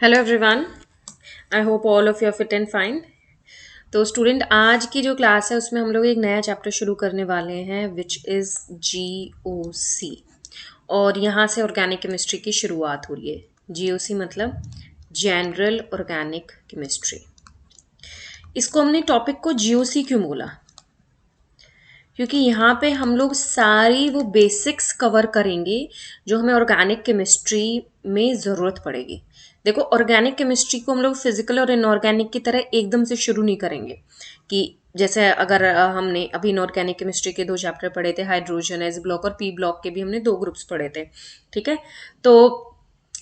Hello everyone. I hope all of you are fit and fine. तो student, आज की जो क्लास है उसमें हम लोग एक नया चैप्टर शुरू करने वाले हैं विच इज़ जीओसी। और यहाँ से ऑर्गेनिक केमिस्ट्री की शुरुआत हो रही है। जीओसी मतलब जनरल ऑर्गेनिक केमिस्ट्री। इसको हमने टॉपिक को जीओसी क्यों बोला? क्योंकि यहाँ पे हम लोग सारी वो बेसिक्स कवर करेंगे जो हमें ऑर्गेनिक केमिस्ट्री में ज़रूरत पड़ेगी। देखो, ऑर्गेनिक केमिस्ट्री को हम लोग फिजिकल और इनऑर्गेनिक की तरह एकदम से शुरू नहीं करेंगे कि जैसे अगर हमने अभी इनऑर्गेनिक केमिस्ट्री के 2 चैप्टर पढ़े थे, हाइड्रोजन, एस ब्लॉक और पी ब्लॉक के भी हमने 2 ग्रुप्स पढ़े थे। ठीक है। तो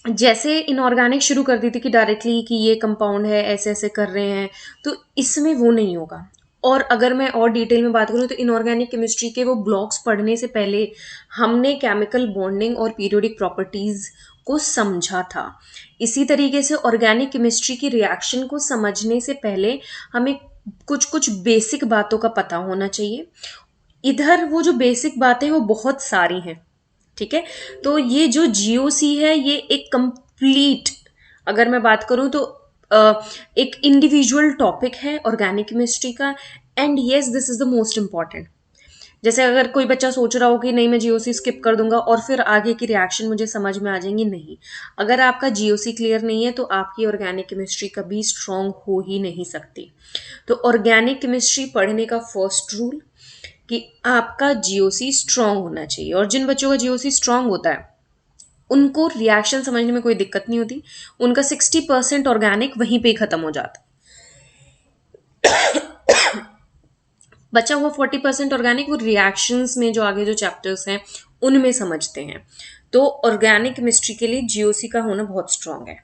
जैसे इनऑर्गेनिक शुरू कर दी थी कि डायरेक्टली कि ये कंपाउंड है, ऐसे ऐसे कर रहे हैं, तो इसमें वो नहीं होगा। और अगर मैं और डिटेल में बात करूँ तो इनऑर्गेनिक केमिस्ट्री के वो ब्लॉक्स पढ़ने से पहले हमने केमिकल बॉन्डिंग और पीरियोडिक प्रॉपर्टीज को समझा था। इसी तरीके से ऑर्गेनिक केमिस्ट्री की रिएक्शन को समझने से पहले हमें कुछ कुछ बेसिक बातों का पता होना चाहिए। इधर वो जो बेसिक बातें वो बहुत सारी हैं। ठीक है। तो ये जो जीओसी है ये एक कंप्लीट, अगर मैं बात करूं तो एक इंडिविजुअल टॉपिक है ऑर्गेनिक केमिस्ट्री का। And yes, this is the most important. जैसे अगर कोई बच्चा सोच रहा हो कि नहीं, मैं जीओसी स्किप कर दूंगा और फिर आगे की रिएक्शन मुझे समझ में आ जाएंगी, नहीं। अगर आपका जीओसी क्लियर नहीं है तो आपकी ऑर्गेनिक केमिस्ट्री कभी स्ट्रांग हो ही नहीं सकती। तो ऑर्गेनिक केमिस्ट्री पढ़ने का फर्स्ट रूल कि आपका जीओसी स्ट्रांग होना चाहिए। और जिन बच्चों का जीओसी स्ट्रांग होता है उनको रिएक्शन समझने में कोई दिक्कत नहीं होती। उनका 60% ऑर्गेनिक वहीं पे ही खत्म हो जाता है। बचा हुआ 40% ऑर्गेनिक वो रिएक्शंस में जो आगे जो चैप्टर्स हैं उनमें समझते हैं। तो ऑर्गेनिक केमिस्ट्री के लिए जीओसी का होना बहुत स्ट्रांग है।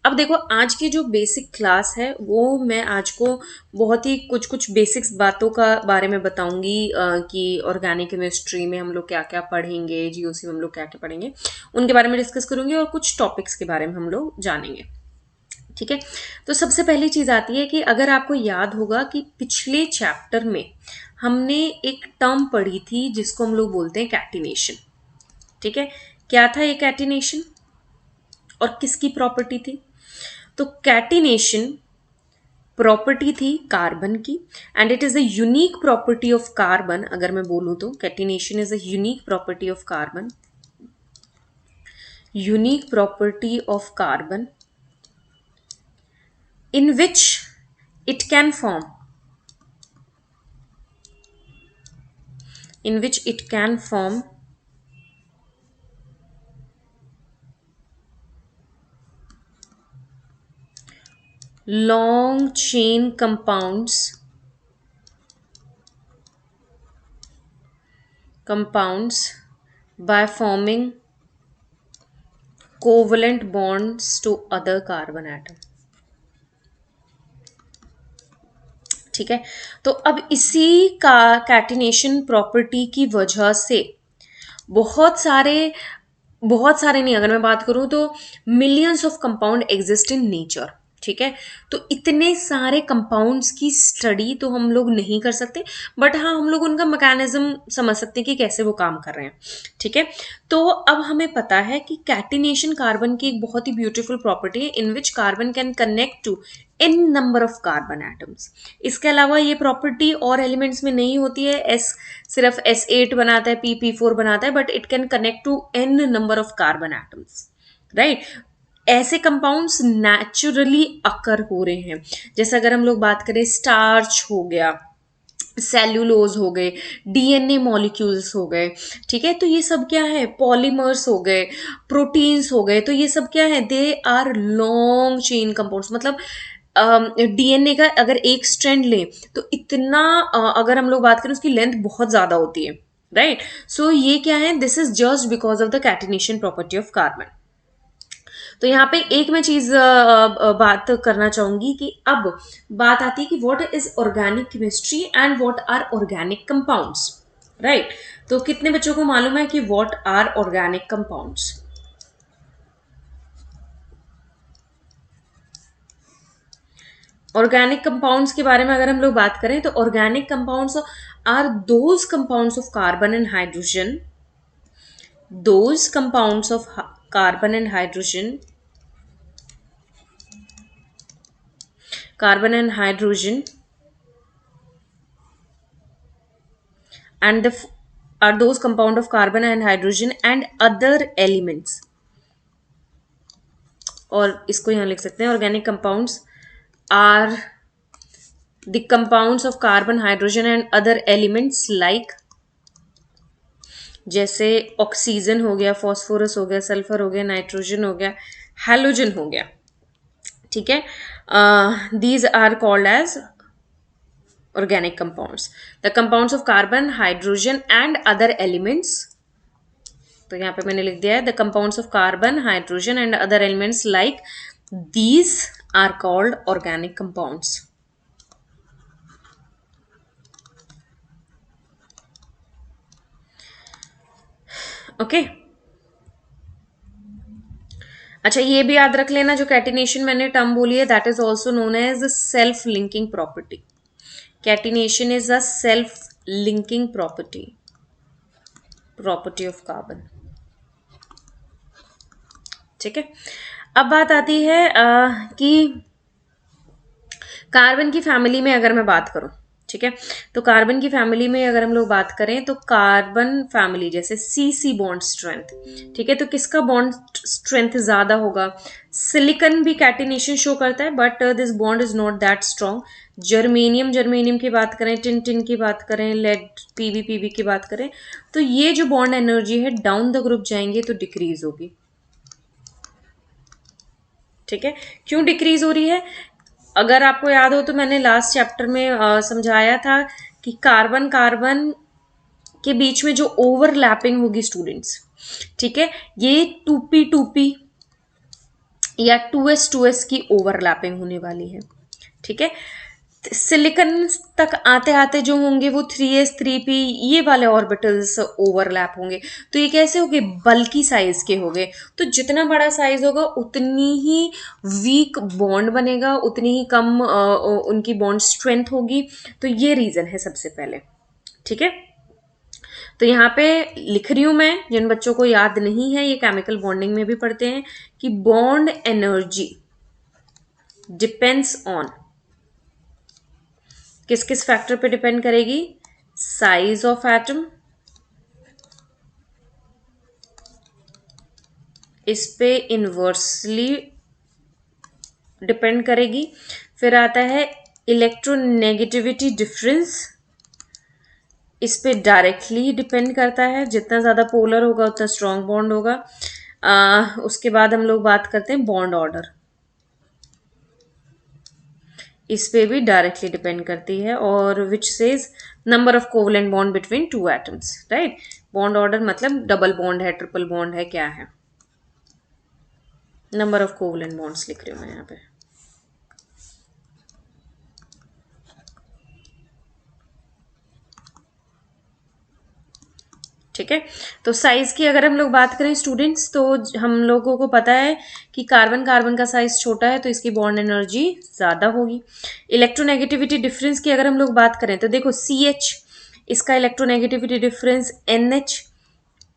अब देखो, आज की जो बेसिक क्लास है वो मैं आज को बहुत ही कुछ कुछ बेसिक्स बातों का बारे में बताऊंगी कि ऑर्गेनिक केमिस्ट्री में हम लोग क्या क्या पढ़ेंगे, जीओसी में हम लोग क्या क्या पढ़ेंगे, उनके बारे में डिस्कस करूंगी और कुछ टॉपिक्स के बारे में हम लोग जानेंगे। ठीक है। तो सबसे पहली चीज आती है कि अगर आपको याद होगा कि पिछले चैप्टर में हमने एक टर्म पढ़ी थी जिसको हम लोग बोलते हैं कैटिनेशन। ठीक है। क्या था ये कैटिनेशन और किसकी प्रॉपर्टी थी? तो कैटिनेशन प्रॉपर्टी थी कार्बन की। And it is a unique property of carbon. अगर मैं बोलूं तो catenation is a unique property of carbon, unique property of carbon in which it can form, in which it can form long chain compounds by forming covalent bonds to other carbon atom। ठीक है। तो अब इसी का catenation property की वजह से बहुत सारे, बहुत सारे नहीं, अगर मैं बात करूं तो millions of compound exist in nature. ठीक है। तो इतने सारे कंपाउंड्स की स्टडी तो हम लोग नहीं कर सकते, बट हाँ, हम लोग उनका मैकेनिज्म समझ सकते हैं कि कैसे वो काम कर रहे हैं। ठीक है। तो अब हमें पता है कि कैटिनेशन कार्बन की एक बहुत ही ब्यूटीफुल प्रॉपर्टी है in which carbon can connect to n number of carbon atoms. इसके अलावा ये प्रॉपर्टी और एलिमेंट्स में नहीं होती है। एस सिर्फ S8 बनाता है, P4 बनाता है, but it can connect to n number of carbon atoms. Right. ऐसे कंपाउंड्स नेचुरली अकर हो रहे हैं। जैसे अगर हम लोग बात करें, स्टार्च हो गया, सेल्यूलोज हो गए, डीएनए मॉलिक्यूल्स हो गए। ठीक है। तो ये सब क्या है? पॉलीमर्स हो गए, प्रोटीन्स हो गए। तो ये सब क्या है? They are long chain compounds. मतलब डीएनए का अगर एक स्ट्रैंड लें तो इतना अगर हम लोग बात करें उसकी लेंथ बहुत ज्यादा होती है। राइट। सो ये क्या है? This is just because of the catenation property of carbon. तो यहाँ पे एक मैं चीज बात करना चाहूंगी कि अब बात आती है कि what is organic chemistry and what are organic compounds. Right. तो कितने बच्चों को मालूम है कि what are organic compounds? Organic compounds के बारे में अगर हम लोग बात करें तो organic compounds are those compounds of carbon and hydrogen, those compounds of carbon and hydrogen carbon and hydrogen, and are those compound of carbon and hydrogen and other elements. और इसको यहाँ लिख सकते हैं, organic compounds are the compounds of carbon, hydrogen and other elements like, जैसे oxygen हो गया, phosphorus हो गया, सल्फर हो गया, नाइट्रोजन हो गया, हैलोजन हो गया. ठीक है. These are called as organic compounds. The compounds of carbon, hydrogen and other elements, तो यहाँ पे मैंने लिख दिया है the compounds of carbon, hydrogen and other elements like these are called organic compounds. Okay. अच्छा, ये भी याद रख लेना, जो कैटिनेशन मैंने टर्म बोली है that is also known as self linking property. Catenation is a self linking property of carbon. ठीक है. अब बात आती है कि कार्बन की फैमिली में अगर मैं बात करूं, ठीक है, तो कार्बन की फैमिली में अगर हम लोग बात करें तो कार्बन फैमिली जैसे सी सी बॉन्ड स्ट्रेंथ, ठीक है, तो किसका बॉन्ड स्ट्रेंथ ज्यादा होगा? सिलिकॉन भी कैटिनेशन शो करता है but this bond is not that strong. Germanium की बात करें, टिन की बात करें, लेड पीबी की बात करें, तो ये जो बॉन्ड एनर्जी है डाउन द ग्रुप जाएंगे तो डिक्रीज होगी. ठीक है. क्यों डिक्रीज हो रही है? अगर आपको याद हो तो मैंने लास्ट चैप्टर में समझाया था कि कार्बन कार्बन के बीच में जो ओवरलैपिंग होगी स्टूडेंट्स, ठीक है, ये 2p2p या 2s2s की ओवरलैपिंग होने वाली है. ठीक है. सिलिकॉन तक आते आते जो होंगे वो 3s 3p ये वाले ऑर्बिटल्स ओवरलैप होंगे. तो ये कैसे होंगे? बल्कि साइज के होंगे. तो जितना बड़ा साइज होगा उतनी ही वीक बॉन्ड बनेगा, उतनी ही कम उनकी बॉन्ड स्ट्रेंथ होगी. तो ये रीजन है सबसे पहले. ठीक है. तो यहाँ पे लिख रही हूं मैं, जिन बच्चों को याद नहीं है, ये केमिकल बॉन्डिंग में भी पढ़ते हैं कि बॉन्ड एनर्जी डिपेंड्स ऑन, किस किस फैक्टर पे डिपेंड करेगी? साइज ऑफ एटम, इस पे इनवर्सली डिपेंड करेगी. फिर आता है इलेक्ट्रोनेगेटिविटी डिफरेंस, इस पे डायरेक्टली डिपेंड करता है. जितना ज्यादा पोलर होगा उतना स्ट्रॉन्ग बॉन्ड होगा. उसके बाद हम लोग बात करते हैं बॉन्ड ऑर्डर, इस पे भी डायरेक्टली डिपेंड करती है. और which says number of covalent bond between two atoms. Right. Bond order मतलब डबल बॉन्ड है, ट्रिपल बॉन्ड है, क्या है? नंबर ऑफ कोवलेंट बॉन्ड्स लिख रही हूं मैं यहाँ पे. ठीक है. तो साइज की अगर हम लोग बात करें स्टूडेंट्स, तो हम लोगों को पता है कि कार्बन कार्बन का साइज छोटा है तो इसकी बॉन्ड एनर्जी ज्यादा होगी. इलेक्ट्रोनेगेटिविटी डिफरेंस की अगर हम लोग बात करें तो देखो CH, इसका electronegativity difference NH,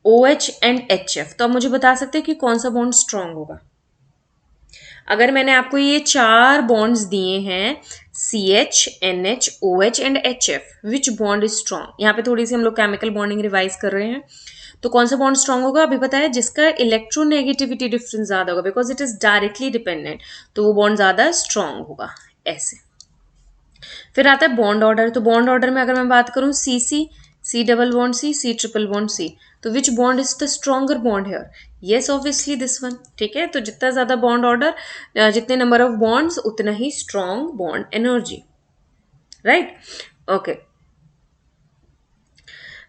OH and HF. तो अब मुझे बता सकते हैं कि कौन सा बॉन्ड स्ट्रांग होगा. अगर मैंने आपको ये 4 बॉन्ड्स दिए हैं, CH, NH, OH and HF, which bond is strong? यहाँ पे थोड़ी सी हम लोग केमिकल बॉन्डिंग रिवाइज कर रहे हैं. तो कौन सा बॉन्ड स्ट्रॉन्ग होगा? अभी बताया जिसका इलेक्ट्रोनेगेटिविटी डिफरेंस ज्यादा होगा, because it is directly dependent, तो वो बॉन्ड ज्यादा स्ट्रॉन्ग होगा. ऐसे. फिर आता है बॉन्ड ऑर्डर. तो बॉन्ड ऑर्डर में अगर मैं बात करूं C double bond C triple bond C, तो which bond is the stronger bond here? Yes, obviously this one. ठीक है. तो जितना ज्यादा बॉन्ड ऑर्डर, जितने नंबर ऑफ बॉन्ड्स उतना ही strong bond energy. Right. Okay.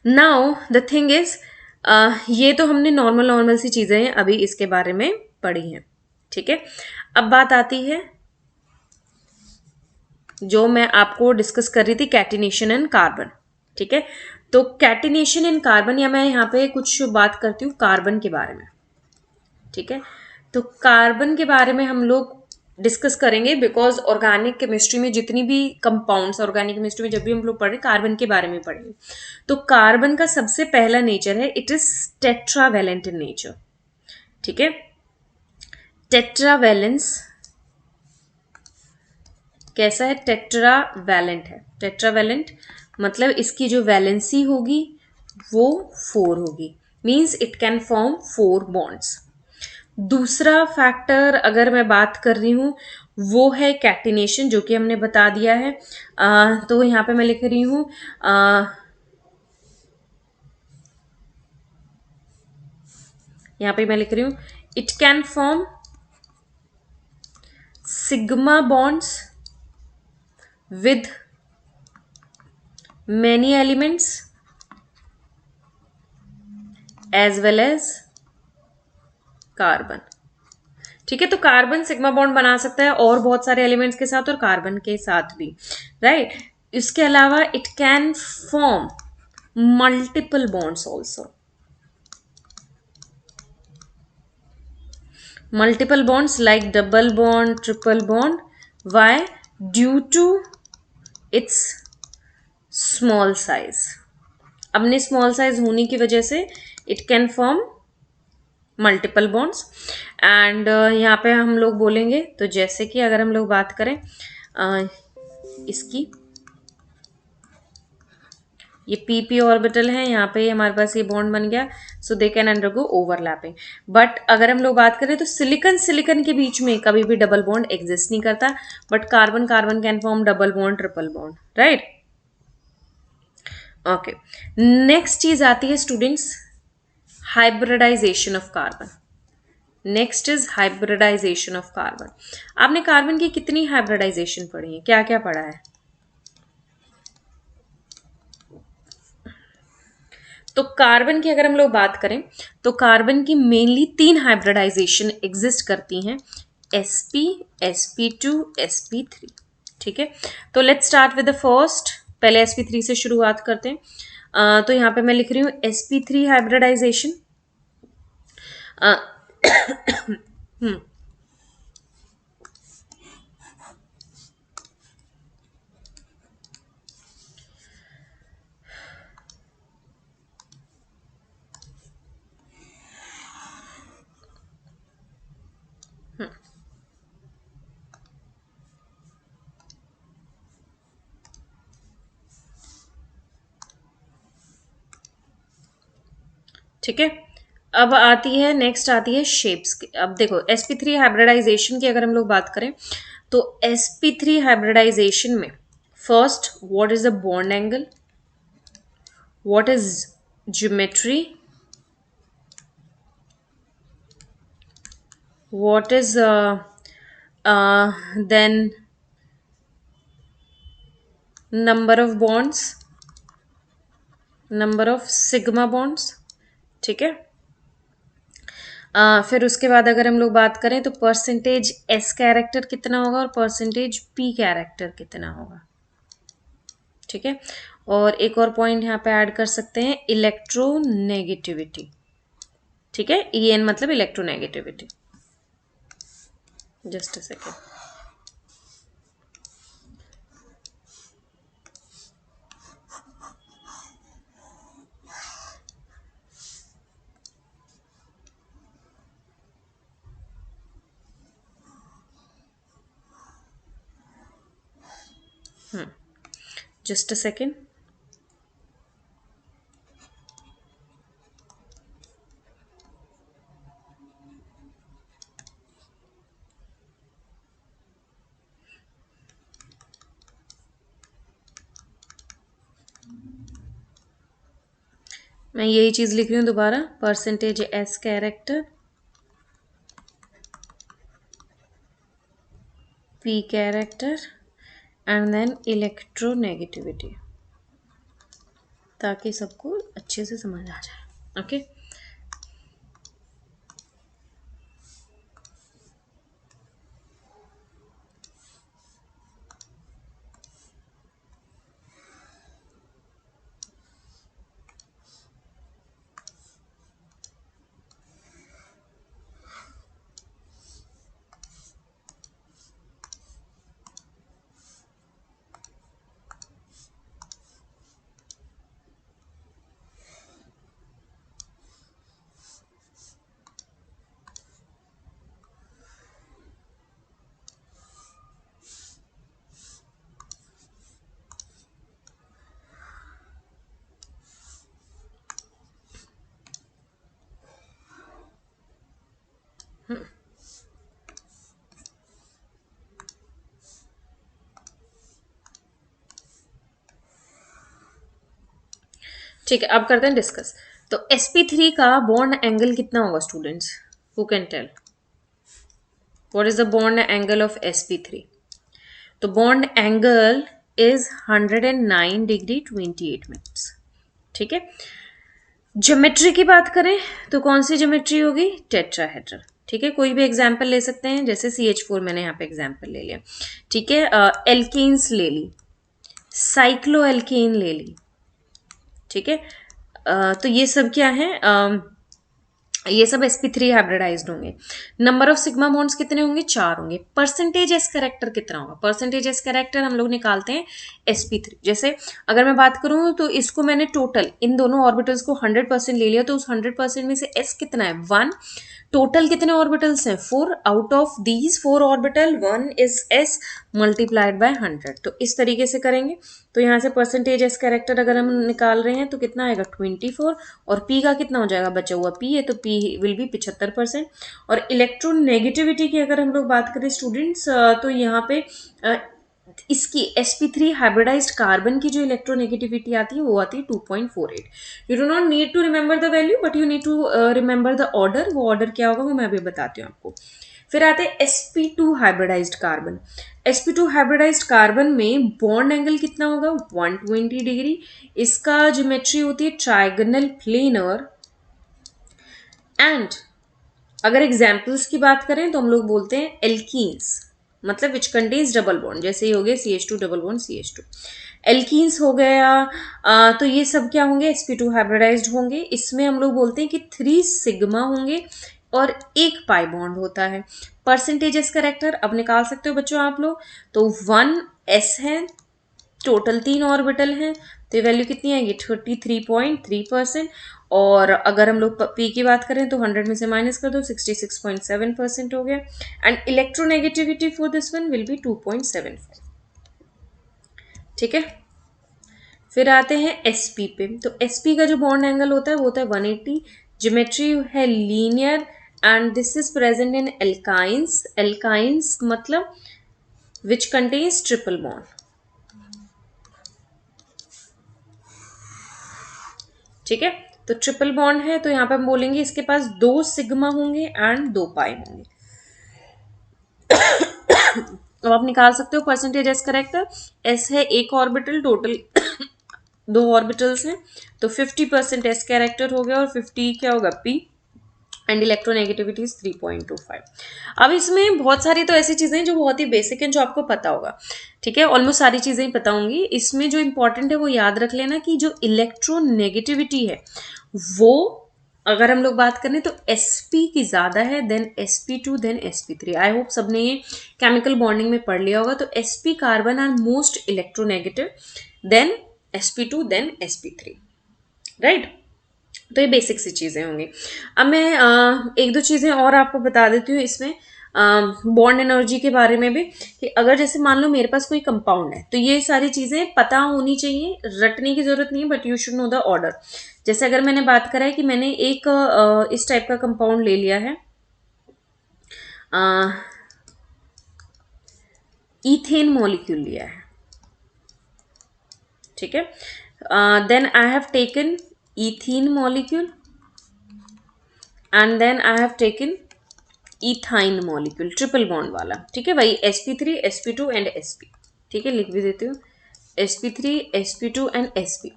Now the thing is, ये तो हमने नॉर्मल सी चीजें अभी इसके बारे में पढ़ी हैं. ठीक है. अब बात आती है जो मैं आपको डिस्कस कर रही थी, कैटिनेशन इन कार्बन. ठीक है. तो कैटिनेशन इन कार्बन, या मैं यहाँ पे कुछ बात करती हूँ कार्बन के बारे में. ठीक है. तो कार्बन के बारे में हम लोग डिस्कस करेंगे, बिकॉज ऑर्गेनिक केमिस्ट्री में जितनी भी कंपाउंड्स, ऑर्गेनिक केमिस्ट्री में जब भी हम लोग पढ़े कार्बन के बारे में पढ़ेंगे. तो कार्बन का सबसे पहला नेचर है, it is tetravalent in nature. ठीक है. टेट्रावेलेंस कैसा है? टेट्रावैलेंट है। टेट्रावैलेंट मतलब इसकी जो वैलेंसी होगी वो 4 होगी, means it can form 4 bonds. दूसरा फैक्टर अगर मैं बात कर रही हूँ वो है कैटिनेशन, जो कि हमने बता दिया है। तो यहाँ पे मैं लिख रही हूँ यहाँ पे मैं लिख रही हूँ it can form sigma bonds with many elements as well as carbon. ठीक है, तो कार्बन सिग्मा बॉन्ड बना सकता है और बहुत सारे एलिमेंट्स के साथ और कार्बन के साथ भी, राइट। इसके अलावा it can form multiple bonds also, multiple bonds like double bond, triple bond. Why? Due to its small size. अपने स्मॉल साइज होने की वजह से it can form multiple bonds. And यहाँ पे हम लोग बोलेंगे, तो जैसे कि अगर हम लोग बात करें इसकी, ये पी ऑर्बिटल है, यहाँ पे हमारे पास ये बॉन्ड बन गया, so they can undergo overlapping. But अगर हम लोग बात करें तो सिलिकन सिलिकन के बीच में कभी भी डबल बॉन्ड एग्जिस्ट नहीं करता, but carbon carbon can form double bond, triple bond, right. Okay, next चीज आती है students hybridization of carbon. Next is hybridization of carbon. आपने कार्बन की कितनी हाइब्रिडाइजेशन पढ़ी है, क्या क्या पढ़ा है? तो कार्बन की अगर हम लोग बात करें तो कार्बन की मेनली 3 हाइब्रिडाइजेशन एग्जिस्ट करती हैं, sp, sp2, sp3। ठीक है, तो let's start with the first. पहले sp3 से शुरुआत करते हैं। तो यहाँ पे मैं लिख रही हूँ sp3 हाइब्रिडाइजेशन। ठीक है, अब आती है नेक्स्ट आती है शेप्स की। अब देखो sp3 हाइब्रिडाइजेशन की अगर हम लोग बात करें तो sp3 हाइब्रिडाइजेशन में first what is the bond angle, what is geometry, what is then number of bonds, number of sigma bonds। ठीक है, फिर उसके बाद अगर हम लोग बात करें तो परसेंटेज एस कैरेक्टर कितना होगा और परसेंटेज पी कैरेक्टर कितना होगा। ठीक है, और एक और पॉइंट यहाँ पे ऐड कर सकते हैं इलेक्ट्रोनेगेटिविटी। ठीक है, ई एन मतलब electronegativity. Just a second. Just a second. मैं यही चीज लिख रही हूँ दोबारा, percentage S character, P character and then electronegativity, ताकि सबको अच्छे से समझ आ जाए। ओके, ठीक है, अब करते हैं डिस्कस। तो sp3 का बॉन्ड एंगल कितना होगा students? Who can tell what is the bond angle of sp3? तो bond angle is 109 degree 28 minutes. ठीक है, ज्योमेट्री की बात करें तो कौन सी ज्योमेट्री होगी? टेट्राहेड्रल। ठीक है, कोई भी एग्जाम्पल ले सकते हैं, जैसे CH4 मैंने यहाँ पे एग्जाम्पल ले लिया। ठीक है, एल्केन्स ले ली, साइक्लो एल्केन ले ली। ठीक है, तो ये सब क्या है? ये सब sp3 हाइब्रिडाइज्ड होंगे। नंबर ऑफ सिग्मा बॉन्ड्स कितने होंगे? 4 होंगे। परसेंटेज एस कैरेक्टर कितना होगा? परसेंटेज एस कैरेक्टर हम लोग निकालते हैं sp3। जैसे अगर मैं बात करूं तो इसको मैंने टोटल इन दोनों ऑर्बिटल्स को 100% ले लिया, तो उस 100% में से s कितना है? 1। टोटल कितने ऑर्बिटल्स हैं? 4। Out of these 4 orbital 1 is s multiplied by 100। तो इस तरीके से करेंगे। तो यहाँ से परसेंटेज एस कैरेक्टर अगर हम निकाल रहे हैं तो कितना आएगा? 24। और p का कितना हो जाएगा? बचा हुआ p है, तो p विल बी 75%। और इलेक्ट्रोनेगेटिविटी की अगर हम लोग बात करें स्टूडेंट्स, तो यहाँ पे इसकी sp3 हाइब्रिडाइज्ड कार्बन की जो इलेक्ट्रोनेगेटिविटी आती है वो आती है 2.48। You do not need to remember the value, but you need to remember the order. वो ऑर्डर क्या होगा वो मैं अभी बताती हूँ आपको। फिर आते हैं sp2 hybridised carbon. sp2 hybridised carbon में बॉन्ड एंगल कितना होगा? 120 डिग्री। इसका ज्योमेट्री होती है ट्राइगोनल प्लेनर। एंड अगर एग्जाम्पल्स की बात करें तो हम लोग बोलते हैं एल्कीन्स, मतलब विच कंटेन्स डबल बॉन्ड। जैसे ये हो गया CH2 double bond CH2, alkenes हो गया। तो ये सब क्या होंगे? sp2 हाइब्रिडाइज्ड होंगे। इसमें हम लोग बोलते हैं कि 3 सिग्मा होंगे और 1 पाई बॉन्ड होता है। परसेंटेजेस कैरेक्टर अब निकाल सकते हो बच्चों आप लोग। तो 1 s है, टोटल 3 ऑर्बिटल हैं, तो ये वैल्यू कितनी आएगी? 33.3%। और अगर हम लोग p की बात करें तो 100 में से माइनस कर दो, 66.7% हो गया। And electronegativity for this one will be 2.75। ठीक है, फिर आते हैं sp पे। तो sp का जो बॉन्ड एंगल होता है वो होता है 180। ज्योमेट्री है linear and this is present in alkynes. Alkynes मतलब विच कंटेन्स ट्रिपल बॉन्ड। ठीक है, तो ट्रिपल बॉन्ड है तो यहाँ पे हम बोलेंगे इसके पास 2 सिग्मा होंगे एंड 2 पाई होंगे। अब आप निकाल सकते हो परसेंटेज एस करेक्टर। एस है 1 ऑर्बिटल, टोटल 2 ऑर्बिटल्स हैं, तो 50% एस कैरेक्टर हो गया और 50 क्या होगा? p। And electronegativity is 3.25। अब इसमें बहुत सारी तो ऐसी चीजें हैं जो बहुत ही बेसिक हैं, जो आपको पता होगा। ठीक है, ऑलमोस्ट सारी चीजें ही पता होंगी। इसमें जो इंपॉर्टेंट है वो याद रख लेना कि जो इलेक्ट्रोनेगेटिविटी है वो अगर हम लोग बात करें तो sp की ज्यादा है then sp2 then sp3। I hope सबने ये केमिकल बॉन्डिंग में पढ़ लिया होगा। तो sp carbon are most electronegative then sp2 then sp3, right. तो ये बेसिक सी चीजें होंगी। अब मैं एक दो चीजें और आपको बता देती हूँ इसमें बॉन्ड एनर्जी के बारे में भी, कि अगर जैसे मान लो मेरे पास कोई कंपाउंड है तो ये सारी चीजें पता होनी चाहिए, रटने की जरूरत नहीं, but you should know the order. जैसे अगर मैंने बात करा है कि मैंने एक इस टाइप का कंपाउंड ले लिया है, इथेन मॉलिक्यूल लिया है। ठीक है, then I have taken ethene molecule and then I have taken ethyne molecule, triple bond वाला। ठीक है, वही sp3 sp2 एंड sp। ठीक है, लिख भी देती हूँ sp3 sp2 एंड sp।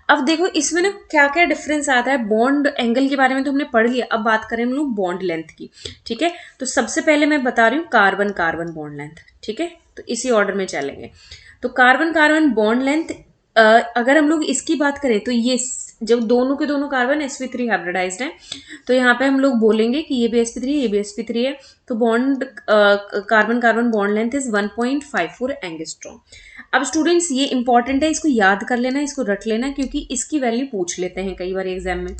अब देखो इसमें ना क्या क्या डिफरेंस आता है। बॉन्ड एंगल के बारे में तो हमने पढ़ लिया, अब बात करें हम लोग बॉन्ड लेंथ की। ठीक है, तो सबसे पहले मैं बता रही हूँ कार्बन कार्बन बॉन्ड लेंथ। ठीक है, तो इसी ऑर्डर में चलेंगे। तो कार्बन कार्बन बॉन्ड लेंथ, अगर हम लोग इसकी बात करें तो ये जब दोनों के दोनों कार्बन sp3 हाइब्रिडाइज्ड हैं, तो यहाँ पे हम लोग बोलेंगे कि ये भी sp3 ये भी sp3 है। तो bond carbon carbon bond length is 1.54 angstrom. अब स्टूडेंट्स ये इंपॉर्टेंट है, इसको याद कर लेना, इसको रट लेना, क्योंकि इसकी वैल्यू पूछ लेते हैं कई बार एग्जाम में।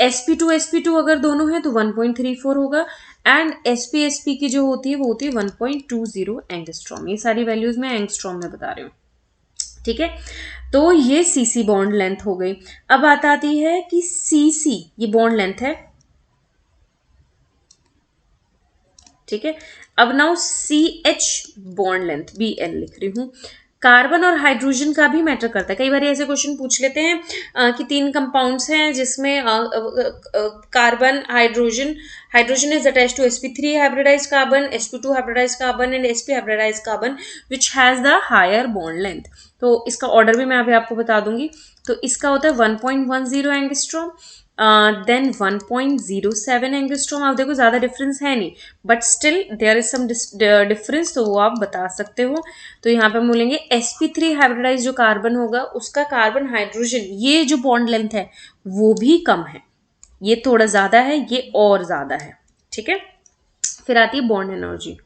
sp2 अगर दोनों है तो 1.34 होगा एंड sp की जो होती है वो होती है 1.20 एंगस्ट्रॉम। ये सारी वैल्यूज मैं एंगस्ट्रॉम में बता रही हूँ। ठीक है, तो ये cc बॉन्ड लेंथ हो गई। अब बात आती है कि cc ये बॉन्ड लेंथ है। ठीक है, अब now ch bond length bl लिख रही हूं। कार्बन और हाइड्रोजन का भी मैटर करता है। कई बार ऐसे क्वेश्चन पूछ लेते हैं कि 3 कंपाउंड्स हैं जिसमें carbon hydrogen, hydrogen is attached to sp3 hybridized carbon, sp2 hybridized carbon and sp hybridized carbon which has the higher bond length। तो इसका ऑर्डर भी मैं अभी आपको बता दूंगी। तो इसका होता है 1.10 एंगस्ट्रॉम, देन 1.07 एंगस्ट्रॉम। आप देखो ज्यादा डिफरेंस है नहीं, but still there is some difference, तो वो आप बता सकते हो। तो यहाँ पे हम बोलेंगे sp3 हाइब्रिडाइज जो कार्बन होगा उसका कार्बन हाइड्रोजन ये जो बॉन्ड लेंथ है वो भी कम है, ये थोड़ा ज्यादा है, ये और ज्यादा है। ठीक है, फिर आती है बॉन्ड एनर्जी।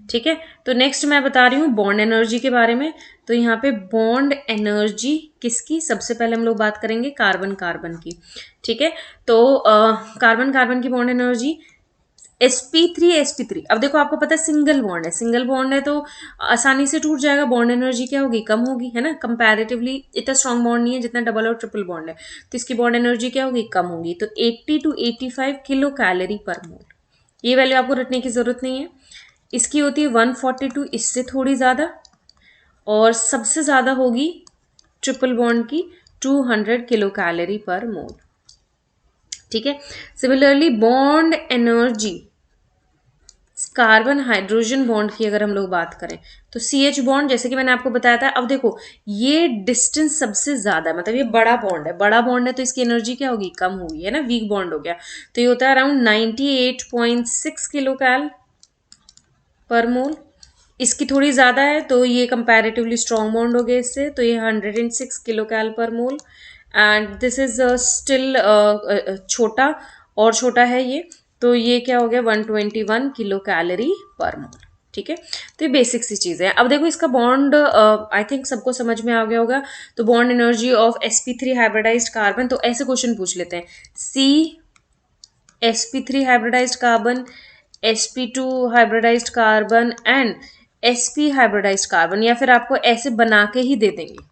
ठीक है, तो नेक्स्ट मैं बता रही हूँ बॉन्ड एनर्जी के बारे में। तो यहाँ पे बॉन्ड एनर्जी किसकी, सबसे पहले हम लोग बात करेंगे कार्बन कार्बन की। ठीक है, तो कार्बन कार्बन की बॉन्ड एनर्जी sp3 अब देखो आपको पता है सिंगल बॉन्ड है, सिंगल बॉन्ड है तो आसानी से टूट जाएगा, बॉन्ड एनर्जी क्या होगी, कम होगी, है ना। कंपैरेटिवली इतना स्ट्रॉन्ग बॉन्ड नहीं है जितना डबल और ट्रिपल बॉन्ड है, तो इसकी बॉन्ड एनर्जी क्या होगी, कम होगी। तो 80 to 85 किलो कैलोरी पर मोल, ये वैल्यू आपको रटने की जरूरत नहीं है। इसकी होती है 142, इससे थोड़ी ज़्यादा, और सबसे ज़्यादा होगी ट्रिपल बॉन्ड की 200 किलो कैलोरी पर मोल। ठीक है, similarly bond energy carbon hydrogen bond की अगर हम लोग बात करें तो CH बॉन्ड, जैसे कि मैंने आपको बताया था, अब देखो ये डिस्टेंस सबसे ज्यादा है, मतलब ये बड़ा बॉन्ड है, बड़ा बॉन्ड है तो इसकी एनर्जी क्या होगी, कम होगी, है ना, वीक बॉन्ड हो गया। तो ये होता है अराउंड 98.6 किलो कैल पर मोल। इसकी थोड़ी ज़्यादा है तो ये कंपैरेटिवली स्ट्रॉन्ग बॉन्ड हो गया इससे, तो ये 106 किलो कैल पर मोल। एंड दिस इज स्टिल छोटा, और छोटा है ये, तो ये क्या हो गया 121 किलो कैलोरी पर मोल। ठीक है, तो ये बेसिक सी चीज़ है। अब देखो इसका बॉन्ड आई थिंक सबको समझ में आ गया होगा। तो bond energy of sp3 hybridised carbon, तो ऐसे क्वेश्चन पूछ लेते हैं, सी sp3 hybridized carbon, sp2 hybridized carbon and sp hybridized carbon, या फिर आपको ऐसे बना के ही दे देंगे।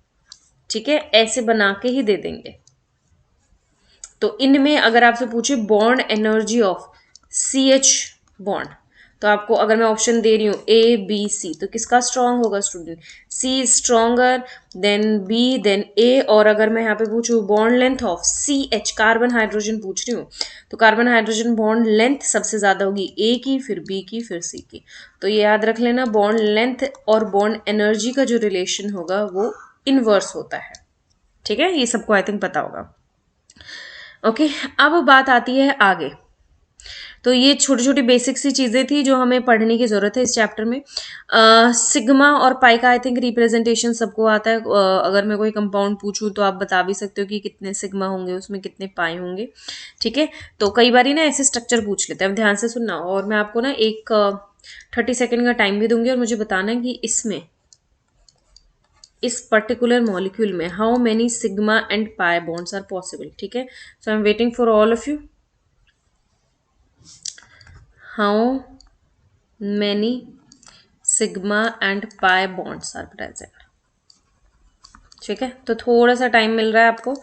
ठीक है, ऐसे बना के ही दे देंगे। तो इनमें अगर आपसे पूछे bond energy of CH bond, तो आपको अगर मैं ऑप्शन दे रही हूँ A B C, तो किसका स्ट्रॉन्ग होगा student, C stronger, then B, then A। और अगर मैं यहाँ पे पूछूँ bond length of CH, carbon hydrogen पूछ रही हूँ, तो कार्बन हाइड्रोजन बॉन्ड लेंथ सबसे ज्यादा होगी A की, फिर B की, फिर C की। तो ये याद रख लेना, बॉन्ड लेंथ और बॉन्ड एनर्जी का जो रिलेशन होगा वो इनवर्स होता है। ठीक है, ये सबको आई थिंक पता होगा। ओके, अब बात आती है आगे। तो ये छोटी छोटी बेसिक सी चीज़ें थी जो हमें पढ़ने की ज़रूरत है इस चैप्टर में। सिग्मा और पाई का आई थिंक रिप्रेजेंटेशन सबको आता है। अगर मैं कोई कंपाउंड पूछूं तो आप बता भी सकते हो कि कितने सिग्मा होंगे, उसमें कितने पाई होंगे। ठीक है, तो कई बार ना ऐसे स्ट्रक्चर पूछ लेते हैं। अब ध्यान से सुनना, और मैं आपको ना एक 30 सेकेंड का टाइम भी दूंगी और मुझे बताना कि इसमें इस पर्टिकुलर मॉलिक्यूल में how many sigma and pi bonds are possible. ठीक है, so I am waiting for all of you. How many sigma and pi bonds are present? ठीक है, तो थोड़ा सा टाइम मिल रहा है आपको,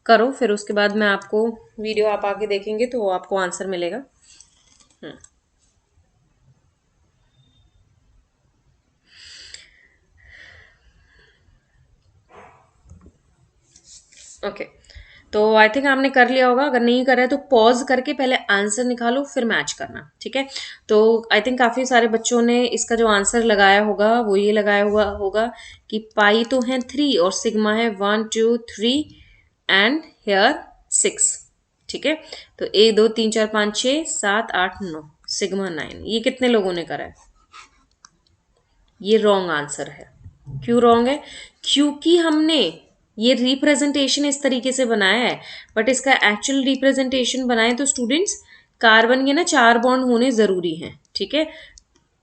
करो, फिर उसके बाद मैं आपको वीडियो आप आके देखेंगे तो आपको आंसर मिलेगा। ओके, तो आई थिंक आपने कर लिया होगा। अगर नहीं कर रहे तो पॉज करके पहले आंसर निकालो, फिर मैच करना। ठीक है, तो आई थिंक काफ़ी सारे बच्चों ने इसका जो आंसर लगाया होगा वो ये लगाया हुआ होगा कि पाई तो है 3 और सिग्मा है 1 2 3 एंड हेयर 6। ठीक है, तो 1 2 3 4 5 6 7 8 9, सिग्मा 9। ये कितने लोगों ने करा है? ये रॉन्ग आंसर है। क्यों रॉन्ग है? क्योंकि हमने ये रिप्रेजेंटेशन इस तरीके से बनाया है, बट इसका एक्चुअल रिप्रेजेंटेशन बनाए तो स्टूडेंट्स कार्बन के ना 4 बॉन्ड होने जरूरी हैं। ठीक है,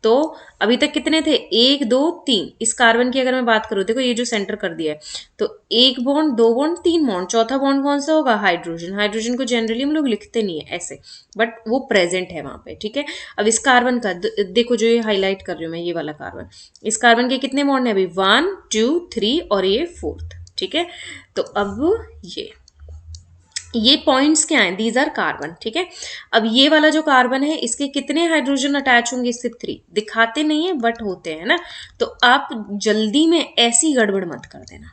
तो अभी तक कितने थे, 1 2 3। इस कार्बन की अगर मैं बात करूं, देखो ये जो सेंटर कर दिया है, तो 1 बॉन्ड 2 बॉन्ड 3 बॉन्ड, चौथा बॉन्ड कौन सा होगा, हाइड्रोजन। हाइड्रोजन को जनरली हम लोग लिखते नहीं है ऐसे, बट वो प्रेजेंट है वहां पे। ठीक है, अब इस कार्बन का देखो, जो ये हाईलाइट कर रही हूँ मैं, ये वाला कार्बन, इस कार्बन के कितने बॉन्ड है अभी, 1 2 3 और ये 4th। ठीक है, तो अब ये ये पॉइंट्स क्या हैं, दीज आर कार्बन, ठीक है। अब ये वाला जो कार्बन है इसके कितने हाइड्रोजन अटैच होंगे, सिर्फ 3, दिखाते नहीं है बट होते हैं ना। तो आप जल्दी में ऐसी गड़बड़ मत कर देना,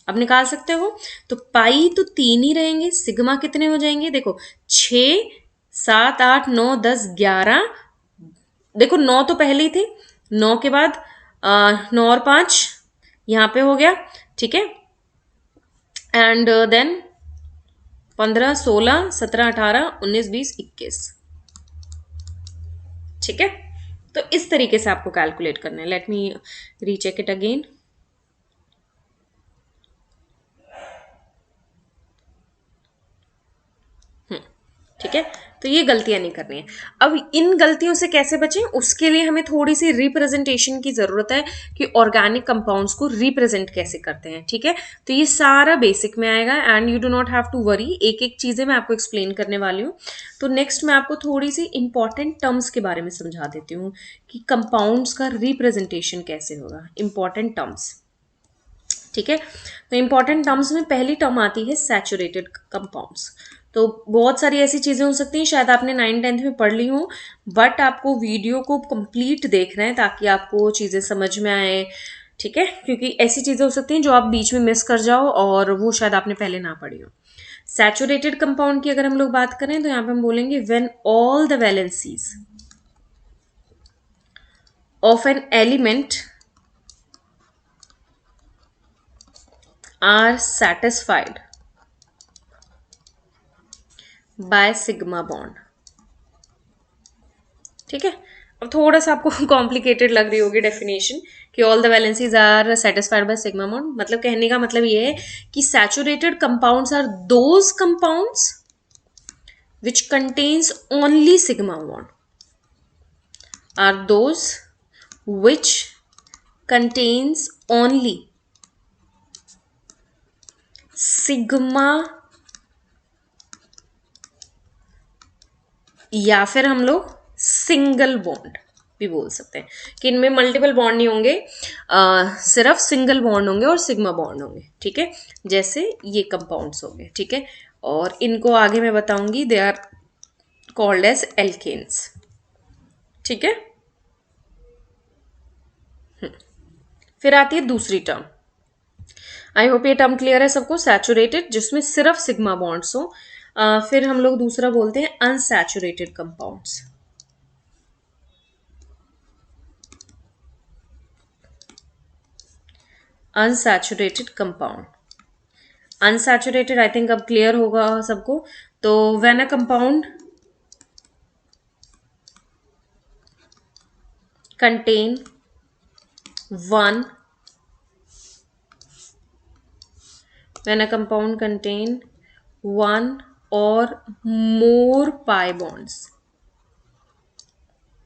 अब निकाल सकते हो। तो पाई तो 3 ही रहेंगे, सिग्मा कितने हो जाएंगे, देखो 6 7 8 9 10 11, देखो 9 तो पहले ही थे, 9 के बाद 9 और 5 यहाँ पे हो गया, ठीक है। एंड देन 15 16 17 18 19 20 21, ठीक है। तो इस तरीके से आपको कैलकुलेट करना है। Let me recheck it again. ठीक है, तो ये गलतियां नहीं करनी है। अब इन गलतियों से कैसे बचें, उसके लिए हमें थोड़ी सी रिप्रेजेंटेशन की जरूरत है कि ऑर्गेनिक कंपाउंड्स को रिप्रेजेंट कैसे करते हैं, ठीक है। तो ये सारा बेसिक में आएगा and you do not have to worry, एक एक चीजें मैं आपको एक्सप्लेन करने वाली हूँ। तो नेक्स्ट मैं आपको थोड़ी सी इंपॉर्टेंट टर्म्स के बारे में समझा देती हूँ कि कंपाउंड्स का रिप्रेजेंटेशन कैसे होगा, इंपॉर्टेंट टर्म्स, ठीक है। तो इंपॉर्टेंट टर्म्स में पहली टर्म आती है सैचुरेटेड कंपाउंड्स। तो बहुत सारी ऐसी चीजें हो सकती हैं, शायद आपने 9th 10th में पढ़ ली हो, बट आपको वीडियो को कंप्लीट देखना है ताकि आपको चीजें समझ में आए, ठीक है। क्योंकि ऐसी चीजें हो सकती हैं जो आप बीच में मिस कर जाओ और वो शायद आपने पहले ना पढ़ी हो। सैचुरेटेड कंपाउंड की अगर हम लोग बात करें तो यहाँ पे हम बोलेंगे when all the valencies of an element are satisfied by sigma bond, ठीक है। अब थोड़ा सा आपको कॉम्प्लिकेटेड लग रही होगी डेफिनेशन कि all the valencies are satisfied by sigma bond, मतलब कहने का मतलब ये है कि saturated compounds are those compounds which contains only sigma bond, are those which contains only sigma, या फिर हम लोग सिंगल बॉन्ड भी बोल सकते हैं कि इनमें मल्टीपल बॉन्ड नहीं होंगे, सिर्फ सिंगल बॉन्ड होंगे और सिग्मा बॉन्ड होंगे, ठीक है। जैसे ये कंपाउंड्स होंगे, ठीक है। और इनको आगे मैं बताऊंगी, they are called as alkanes, ठीक है। फिर आती है दूसरी टर्म, आई होप ये टर्म क्लियर है सबको, सैचुरेटेड जिसमें सिर्फ सिग्मा बॉन्ड्स हो। फिर हम लोग दूसरा बोलते हैं unsaturated compounds, unsaturated compound, unsaturated I think अब क्लियर होगा सबको। तो when a compound contain one, when a compound contain one or more pi bonds,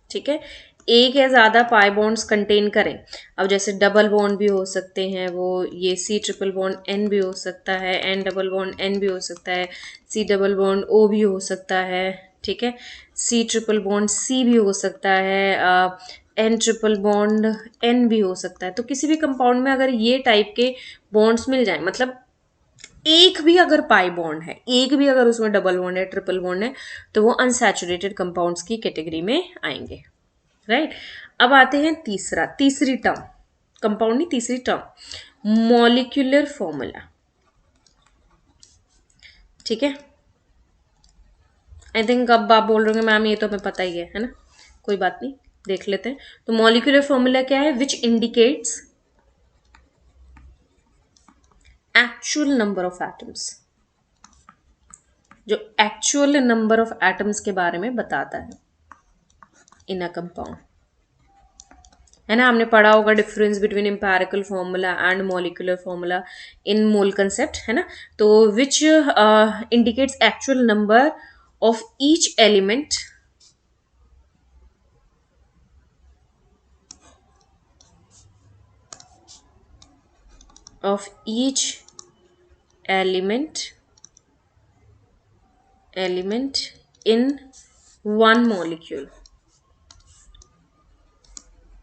ठीक है, एक या ज्यादा पाई बॉन्ड्स कंटेन करें। अब जैसे डबल बॉन्ड भी हो सकते हैं, वो ये सी ट्रिपल बॉन्ड एन भी हो सकता है, एन डबल बॉन्ड एन भी हो सकता है, सी डबल बॉन्ड ओ भी हो सकता है, ठीक है, सी ट्रिपल बॉन्ड सी भी हो सकता है, एन ट्रिपल बॉन्ड एन भी हो सकता है। तो किसी भी कंपाउंड में अगर ये टाइप के बॉन्ड्स मिल जाए, मतलब एक भी अगर पाई बॉन्ड है, एक भी अगर उसमें डबल बॉन्ड है, ट्रिपल बॉन्ड है, तो वो अनसैचुरेटेड कंपाउंड्स की कैटेगरी में आएंगे, राइट। अब आते हैं तीसरी टर्म, कंपाउंड नहीं, तीसरी टर्म मॉलिक्यूलर फॉर्मूला, ठीक है। आई थिंक अब आप बोल रहे होंगे मैम ये तो हमें पता ही है ना, कोई बात नहीं, देख लेते हैं। तो मॉलिक्यूलर फॉर्मूला क्या है, which indicates actual number of atoms, जो एक्चुअल नंबर ऑफ एटम्स के बारे में बताता है इन अ कंपाउंड, है ना। हमने पढ़ा होगा difference between empirical formula and molecular formula in mole concept, है ना। तो which indicates actual number of each element of each element in one molecule,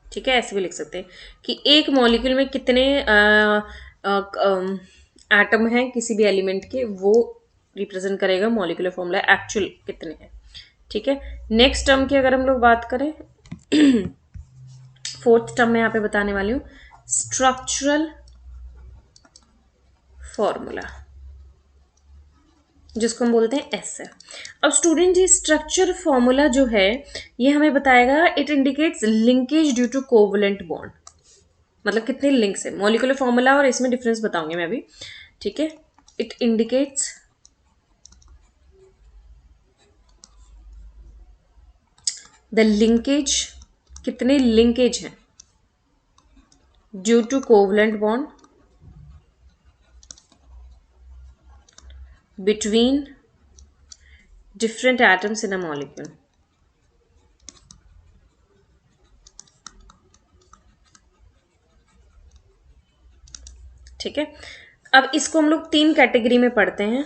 ठीक है। ऐसे भी लिख सकते हैं कि एक मॉलिक्यूल में कितने एटम हैं किसी भी एलिमेंट के, वो रिप्रेजेंट करेगा मॉलिक्यूलर फॉर्मूला एक्चुअल कितने हैं। ठीक है, नेक्स्ट टर्म की अगर हम लोग बात करें, फोर्थ टर्म में यहाँ पे बताने वाली हूँ स्ट्रक्चरल फॉर्मूला, जिसको हम बोलते हैं एस है। अब स्टूडेंट ये स्ट्रक्चर फॉर्मूला जो है ये हमें बताएगा, it indicates linkage due to covalent bond, मतलब कितने लिंक्स है। मॉलिक्यूलर फॉर्मूला और इसमें डिफरेंस बताऊंगी मैं अभी। ठीक है, इट इंडिकेट्स द लिंकेज, कितने लिंकेज हैं due to covalent bond between different atoms in a molecule. ठीक है, अब इसको हम लोग 3 कैटेगरी में पढ़ते हैं।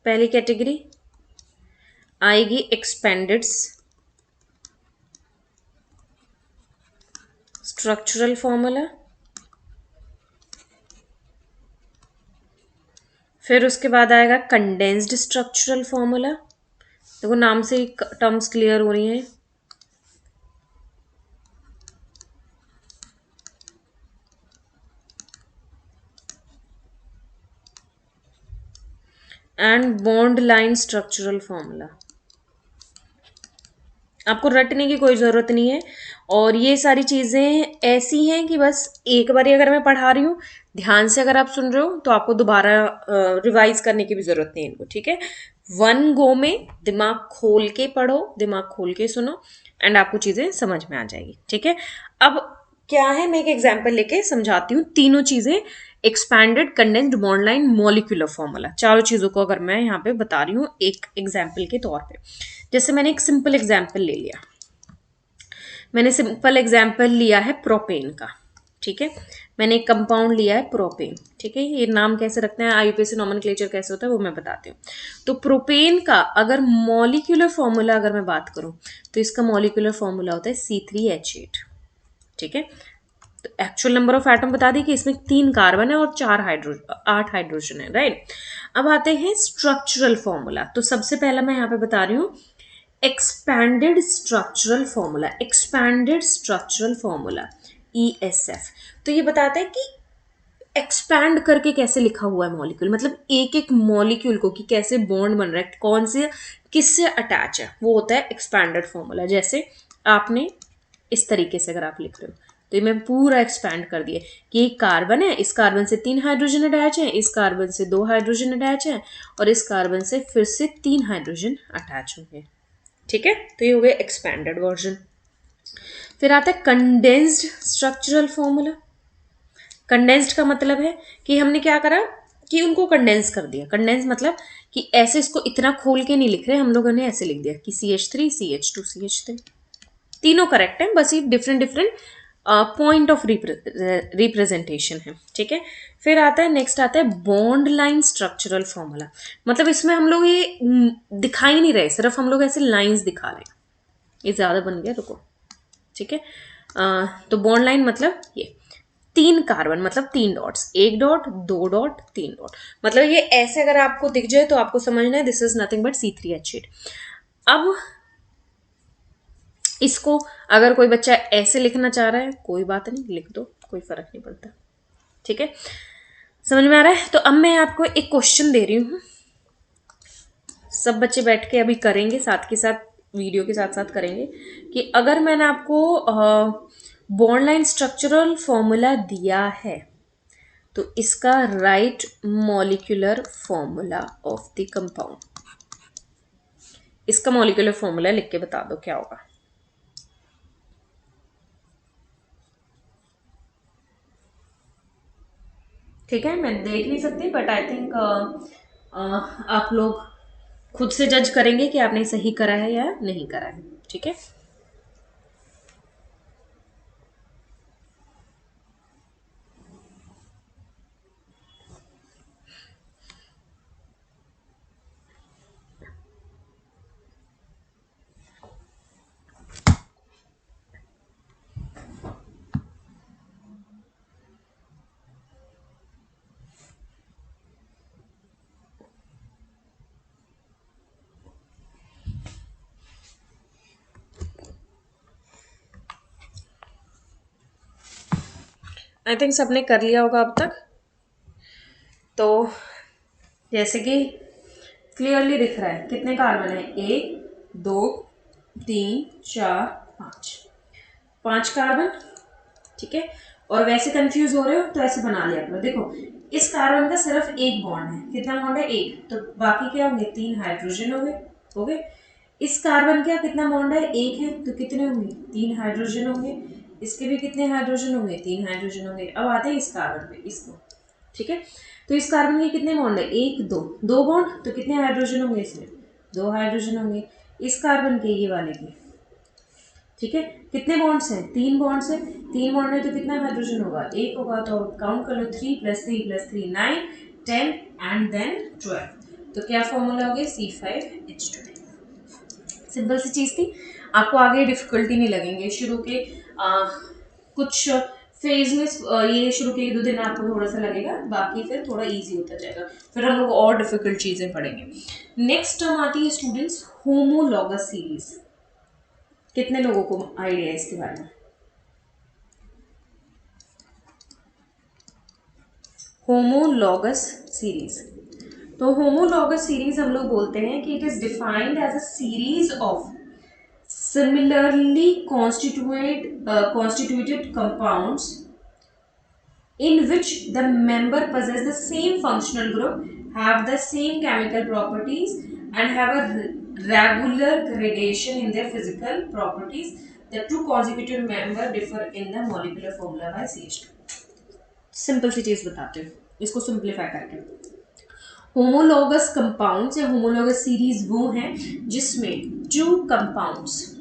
पहली कैटेगरी आएगी एक्सपेंडेड स्ट्रक्चरल फॉर्मूला, फिर उसके बाद आएगा कंडेंस्ड स्ट्रक्चरल फॉर्मूला। देखो नाम से ही टर्म्स क्लियर हो रही हैं। And bond line structural formula. आपको रटने की कोई ज़रूरत नहीं है, और ये सारी चीज़ें ऐसी हैं कि बस एक बार अगर मैं पढ़ा रही हूँ, ध्यान से अगर आप सुन रहे हो तो आपको दोबारा रिवाइज करने की भी ज़रूरत नहीं है इनको। ठीक है, वन गो में दिमाग खोल के पढ़ो, दिमाग खोल के सुनो, एंड आपको चीज़ें समझ में आ जाएगी। ठीक है, अब क्या है, मैं एक एग्जाम्पल लेके समझाती हूँ तीनों चीज़ें, expanded, condensed, bond line, molecular formula, चारों चीज़ों को अगर मैं यहाँ पे बता रही हूँ एक एग्जाम्पल के तौर पे। जैसे मैंने एक सिंपल एग्जाम्पल ले लिया, मैंने सिंपल एग्जाम्पल लिया है प्रोपेन का। ठीक है, मैंने एक कंपाउंड लिया है प्रोपेन। ठीक है, ये नाम कैसे रखना है, आईयूपीएसी नॉमेनक्लेचर कैसे होता है वो मैं बताती हूँ। तो प्रोपेन का अगर मॉलिक्यूलर फॉर्मूला अगर मैं बात करूँ तो इसका मॉलिक्यूलर फॉर्मूला होता है C3H8। ठीक है, तो एक्चुअल नंबर ऑफ एटम बता दी कि इसमें 3 कार्बन है और 8 हाइड्रोजन है, राइट। अब आते हैं स्ट्रक्चरल फॉर्मूला। तो सबसे पहला मैं यहाँ पे बता रही हूँ expanded structural formula, expanded structural formula ESF। तो ये बताता है कि एक्सपैंड करके कैसे लिखा हुआ है मॉलिक्यूल, मतलब एक एक मॉलिक्यूल को कि कैसे बॉन्ड बन रहा है, कौन से किससे अटैच है, वो होता है एक्सपैंडेड फॉर्मूला। जैसे आपने इस तरीके से अगर आप लिख रहे हो तो ये मैं पूरा एक्सपैंड कर दिया कि एक कार्बन है, इस कार्बन से 3 हाइड्रोजन अटैच है, इस कार्बन से 2 हाइड्रोजन अटैच है, और इस कार्बन से फिर से 3 हाइड्रोजन अटैच होंगे। ठीक है, तो ये हो गया एक्सपैंडेड वर्जन। फिर आता है कंडेंस्ड स्ट्रक्चरल फॉर्मूला। कंडेंस्ड का मतलब है कि हमने क्या करा कि उनको कंडेंस कर दिया। कंडेंस मतलब कि ऐसे इसको इतना खोल के नहीं लिख रहे, हम लोगों ने ऐसे लिख दिया कि CH3 CH2 CH3, तीनों करेक्ट है, बस ये different different point of representation है। ठीक है, फिर आता है नेक्स्ट आता है बॉन्ड लाइन स्ट्रक्चरल फॉर्मूला। मतलब इसमें हम लोग ये दिखा ही नहीं रहे, सिर्फ हम लोग ऐसे लाइंस दिखा रहे हैं। ये ज्यादा बन गया, रुको। ठीक है, तो बॉन्ड लाइन मतलब ये 3 कार्बन मतलब 3 डॉट्स, 1 डॉट 2 डॉट 3 डॉट, मतलब ये ऐसे अगर आपको दिख जाए तो आपको समझना है this is nothing but C3H8। अब इसको अगर कोई बच्चा ऐसे लिखना चाह रहा है, कोई बात नहीं, लिख दो, कोई फर्क नहीं पड़ता। ठीक है, समझ में आ रहा है। तो अब मैं आपको एक क्वेश्चन दे रही हूँ, सब बच्चे बैठ के अभी करेंगे, साथ के साथ वीडियो के साथ साथ करेंगे, कि अगर मैंने आपको बॉन्ड लाइन स्ट्रक्चरल फॉर्मूला दिया है तो इसका right molecular formula of the compound, इसका मॉलिक्यूलर फॉर्मूला लिख के बता दो क्या होगा। ठीक है, मैं देख नहीं सकती बट आई थिंक आप लोग खुद से जज करेंगे कि आपने सही करा है या नहीं करा है। ठीक है, आई थिंक सबने कर लिया होगा अब तक। तो जैसे कि क्लियरली दिख रहा है कितने कार्बन है, 1 2 3 4 5, 5 कार्बन। ठीक है, और वैसे कंफ्यूज हो रहे हो तो ऐसे बना लिया करो। देखो इस कार्बन का सिर्फ एक बॉन्ड है, कितना बॉन्ड है, एक, तो बाकी क्या होंगे, 3 हाइड्रोजन हो गए। इस कार्बन का कितना बॉन्ड है, एक है, तो कितने होंगे, 3 हाइड्रोजन होंगे। इसके भी कितने हाइड्रोजन होंगे, 3 हाइड्रोजन होंगे। अब आते हैं इस कार्बन पे, इसको। ठीक है, तो इस कार्बन के कितने बॉन्ड है, एक, दो, दो बॉन्ड, तो कितने हाइड्रोजन होंगे इसमें, 2 हाइड्रोजन होंगे। इस कार्बन के, ये वाले के, ठीक है, कितने बॉन्ड्स हैं, 3 बॉन्ड्स हैं। 3 बॉन्ड है तो कितना हाइड्रोजन होगा, एक होगा। तो काउंट कर लो, 3 + 3 + 3 9 10 एंड देन 12। तो क्या फॉर्मूला हो गया, C5H12। सिंपल सी चीज़ थी, आपको आगे डिफिकल्टी नहीं लगेंगे। शुरू के कुछ फेज में ये शुरू के 1-2 दिन आपको थोड़ा सा लगेगा, बाकी फिर थोड़ा इजी होता जाएगा, फिर हम लोग और डिफिकल्ट चीज़ें पढ़ेंगे। नेक्स्ट टर्म आती है स्टूडेंट्स होमोलॉगस सीरीज। कितने लोगों को आइडिया है इसके बारे में, होमोलॉगस सीरीज? तो होमोलॉगस सीरीज हम लोग बोलते हैं कि it is defined as a series of similarly constituted compounds in which the member possess the same functional group, have the same chemical properties, and have a regular gradation in their physical properties. The two consecutive member differ in the molecular formula by CH2। Simple सी चीज बताते हैं इसको simplify करके। Homologous compounds या homologous series वो हैं जिसमें 2 कंपाउंड्स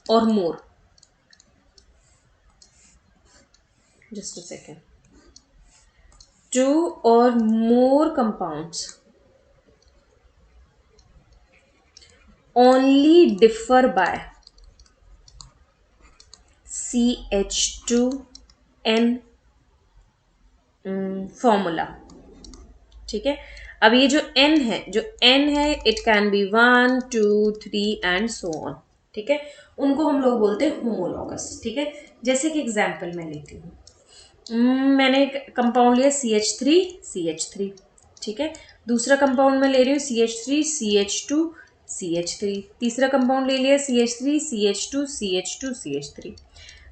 और more, just a second, 2 or more compounds only differ by CH2N formula. ठीक है, अब ये जो N है it can be 1 2 3 and so on. ठीक है, उनको हम लोग बोलते हैं होमोलॉगस। ठीक है, जैसे कि एग्जांपल मैं लेती हूँ, मैंने एक कंपाउंड लिया CH3। ठीक है, दूसरा कंपाउंड मैं ले रही हूँ CH3 CH2 CH3, तीसरा कंपाउंड ले लिया CH3 CH2 CH2 CH3।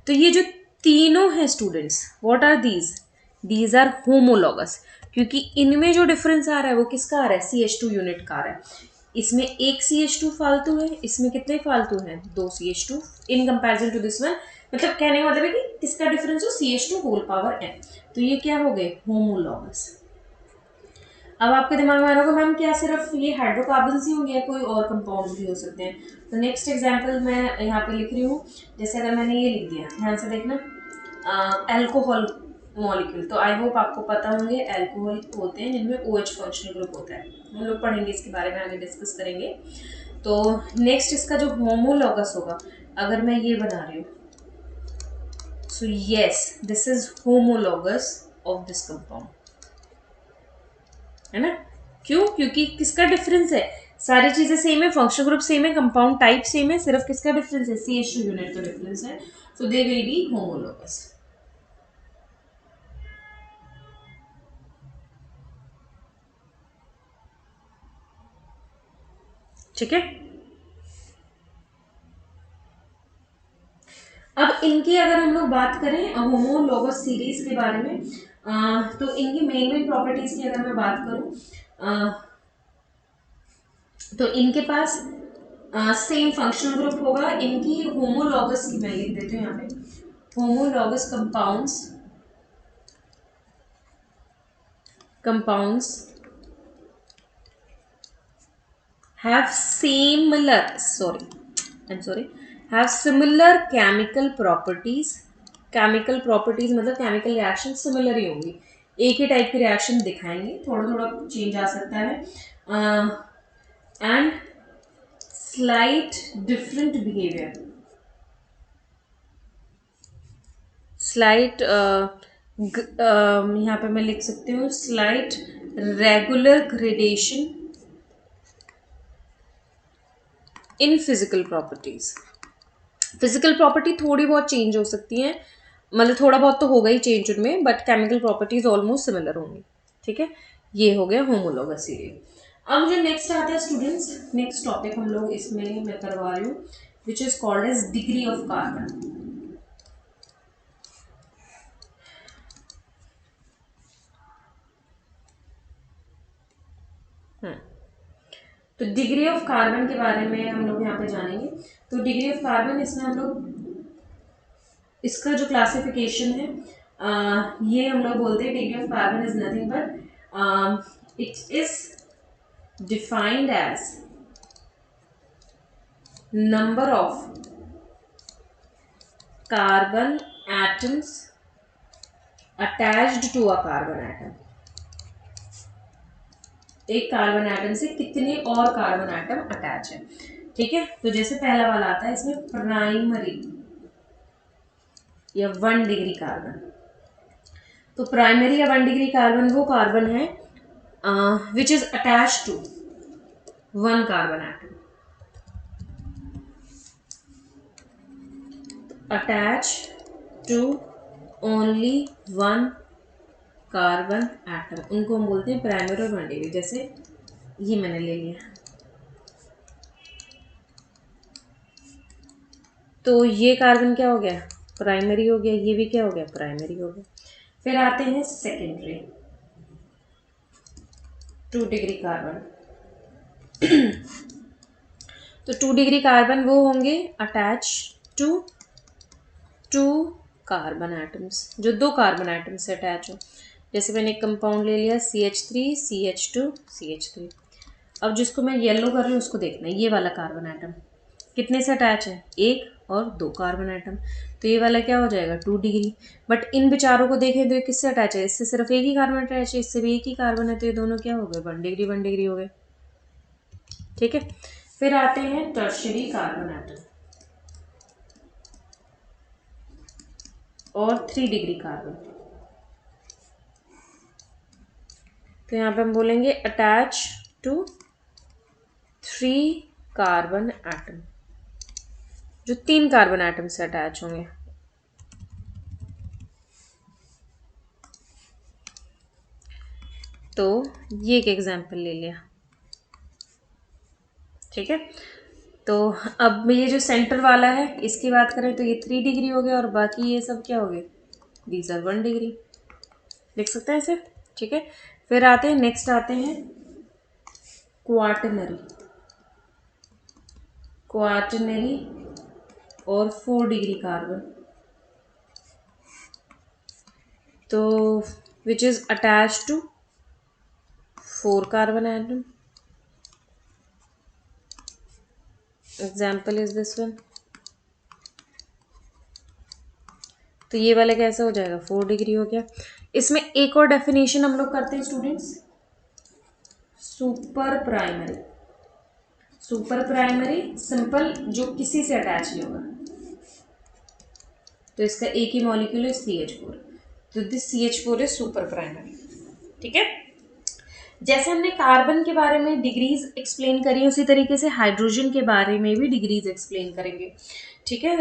तो ये जो तीनों हैं students, what are these are homologous, क्योंकि इनमें जो डिफरेंस आ रहा है वो किसका आ रहा है, CH2 यूनिट का आ रहा है। इसमें एक CH2 फालतू है, इसमें कितने फालतू हैं, 2 CH2 in comparison to this one. मतलब कहने का मतलब है कि किसका डिफरेंस हो, CH2 होल पावर n। तो ये क्या हो गए, होमोलॉगस। अब आपके दिमाग में आ रहा होगा मैम क्या सिर्फ ये हाइड्रोकार्बन्स ही होंगे या कोई और कंपाउंड भी हो सकते हैं? तो नेक्स्ट एग्जांपल मैं यहाँ पे लिख रही हूँ, जैसे अगर मैंने ये लिख दिया, ध्यान से देखना, अल्कोहल मॉलिक्यूल। तो आई होप आपको पता होंगे अल्कोहल होते हैं जिनमें OH फंक्शनल ग्रुप होता है, हम लोग पढ़ेंगे इसके बारे में, आगे डिस्कस करेंगे। तो नेक्स्ट इसका जो होमोलॉगस होगा, अगर मैं ये बना रही हूँ, so yes this is homologous of this compound, है ना? क्यों? क्योंकि किसका डिफरेंस है, सारी चीजें सेम है, फंक्शनल ग्रुप सेम है, कंपाउंड टाइप सेम है, सिर्फ किसका डिफरेंस है, CH2 यूनिट का डिफरेंस है। सो दे विल बी होमोलॉगस। ठीक है, अब इनकी अगर हम लोग बात करें होमोलॉगस सीरीज के बारे में, तो इनकी मेन प्रॉपर्टीज की अगर मैं बात करूं, तो इनके पास सेम फंक्शनल ग्रुप होगा। इनकी होमोलॉगस की मैं लिख देती हूँ यहाँ पे, homologous compounds have similar have similar chemical properties। Chemical properties मतलब केमिकल रिएक्शन सिमिलर ही होंगी, एक ही टाइप की रिएक्शन दिखाएंगे, थोड़ा थोड़ा चेंज आ सकता है, and slight different behaviour, slight यहाँ पे मैं लिख सकती हूँ slight regular gradation in physical properties. Physical property थोड़ी बहुत चेंज हो सकती हैं, मतलब थोड़ा बहुत तो होगा ही चेंज उनमें, but chemical properties almost similar होंगी। ठीक है, ये हो गया होमोलोगस सीरीज। अब जो नेक्स्ट आता है स्टूडेंट्स, नेक्स्ट टॉपिक हम लोग इसमें मैं करवा रही हूँ which is called as degree of carbon. तो डिग्री ऑफ कार्बन के बारे में हम लोग यहाँ पे जानेंगे। तो डिग्री ऑफ कार्बन, इसमें हम लोग इसका जो क्लासिफिकेशन है, ये हम लोग बोलते हैं degree of carbon is nothing but it is defined as number of carbon atoms attached to a carbon atom. एक कार्बन एटम से कितने और कार्बन एटम अटैच है। ठीक है, तो जैसे पहला वाला आता है इसमें प्राइमरी या 1 डिग्री कार्बन। तो प्राइमरी या 1 डिग्री कार्बन वो कार्बन है which is attach to 1 carbon atom, attach to only 1 carbon atom, उनको हम बोलते हैं प्राइमरी और 1 डिग्री। जैसे ये मैंने ले लिया, तो ये कार्बन क्या हो गया, प्राइमरी हो गया, ये भी क्या हो गया, प्राइमरी हो गया। फिर आते हैं सेकेंडरी 2 डिग्री कार्बन। तो 2 डिग्री कार्बन वो होंगे अटैच टू 2 कार्बन एटम्स, जो 2 कार्बन एटम से अटैच हो। जैसे मैंने एक कंपाउंड ले लिया CH3 CH2 CH3। अब जिसको मैं येलो कर रही हूँ उसको देखना है, ये वाला कार्बन एटम कितने से अटैच है, 1 और 2 कार्बन एटम। तो ये वाला क्या हो जाएगा, 2 डिग्री। बट इन बेचारों को देखें तो ये किससे अटैच है, इससे सिर्फ एक ही कार्बन अटैच है, इससे भी एक ही कार्बन है, तो ये दोनों क्या हो गए, 1 डिग्री हो गए। ठीक है, फिर आते हैं टर्शियरी कार्बन एटम और 3 डिग्री कार्बन। तो यहाँ पे हम बोलेंगे अटैच टू 3 कार्बन एटम, जो 3 कार्बन एटम से अटैच होंगे। तो ये एक एग्जांपल ले लिया। ठीक है, तो अब ये जो सेंटर वाला है इसकी बात करें तो ये 3 डिग्री हो गया, और बाकी ये सब क्या हो गए, दीज आर 1 डिग्री। लिख सकते हैं इसे। ठीक है, फिर आते हैं नेक्स्ट आते हैं क्वार्टनरी, क्वार्टनरी और 4 डिग्री कार्बन। तो which is attach to 4 carbon atom. Example is this one. तो ये वाला कैसा हो जाएगा, 4 डिग्री हो गया। इसमें एक और डेफिनेशन हम लोग करते हैं students, super primary. Super primary simple, जो किसी से अटैच नहीं होगा। तो इसका एक ही मॉलिक्यूल है CH4, तो this CH4 is super primary. ठीक है, जैसे हमने कार्बन के बारे में डिग्रीज एक्सप्लेन करी, उसी तरीके से हाइड्रोजन के बारे में भी डिग्रीज एक्सप्लेन करेंगे। ठीक है,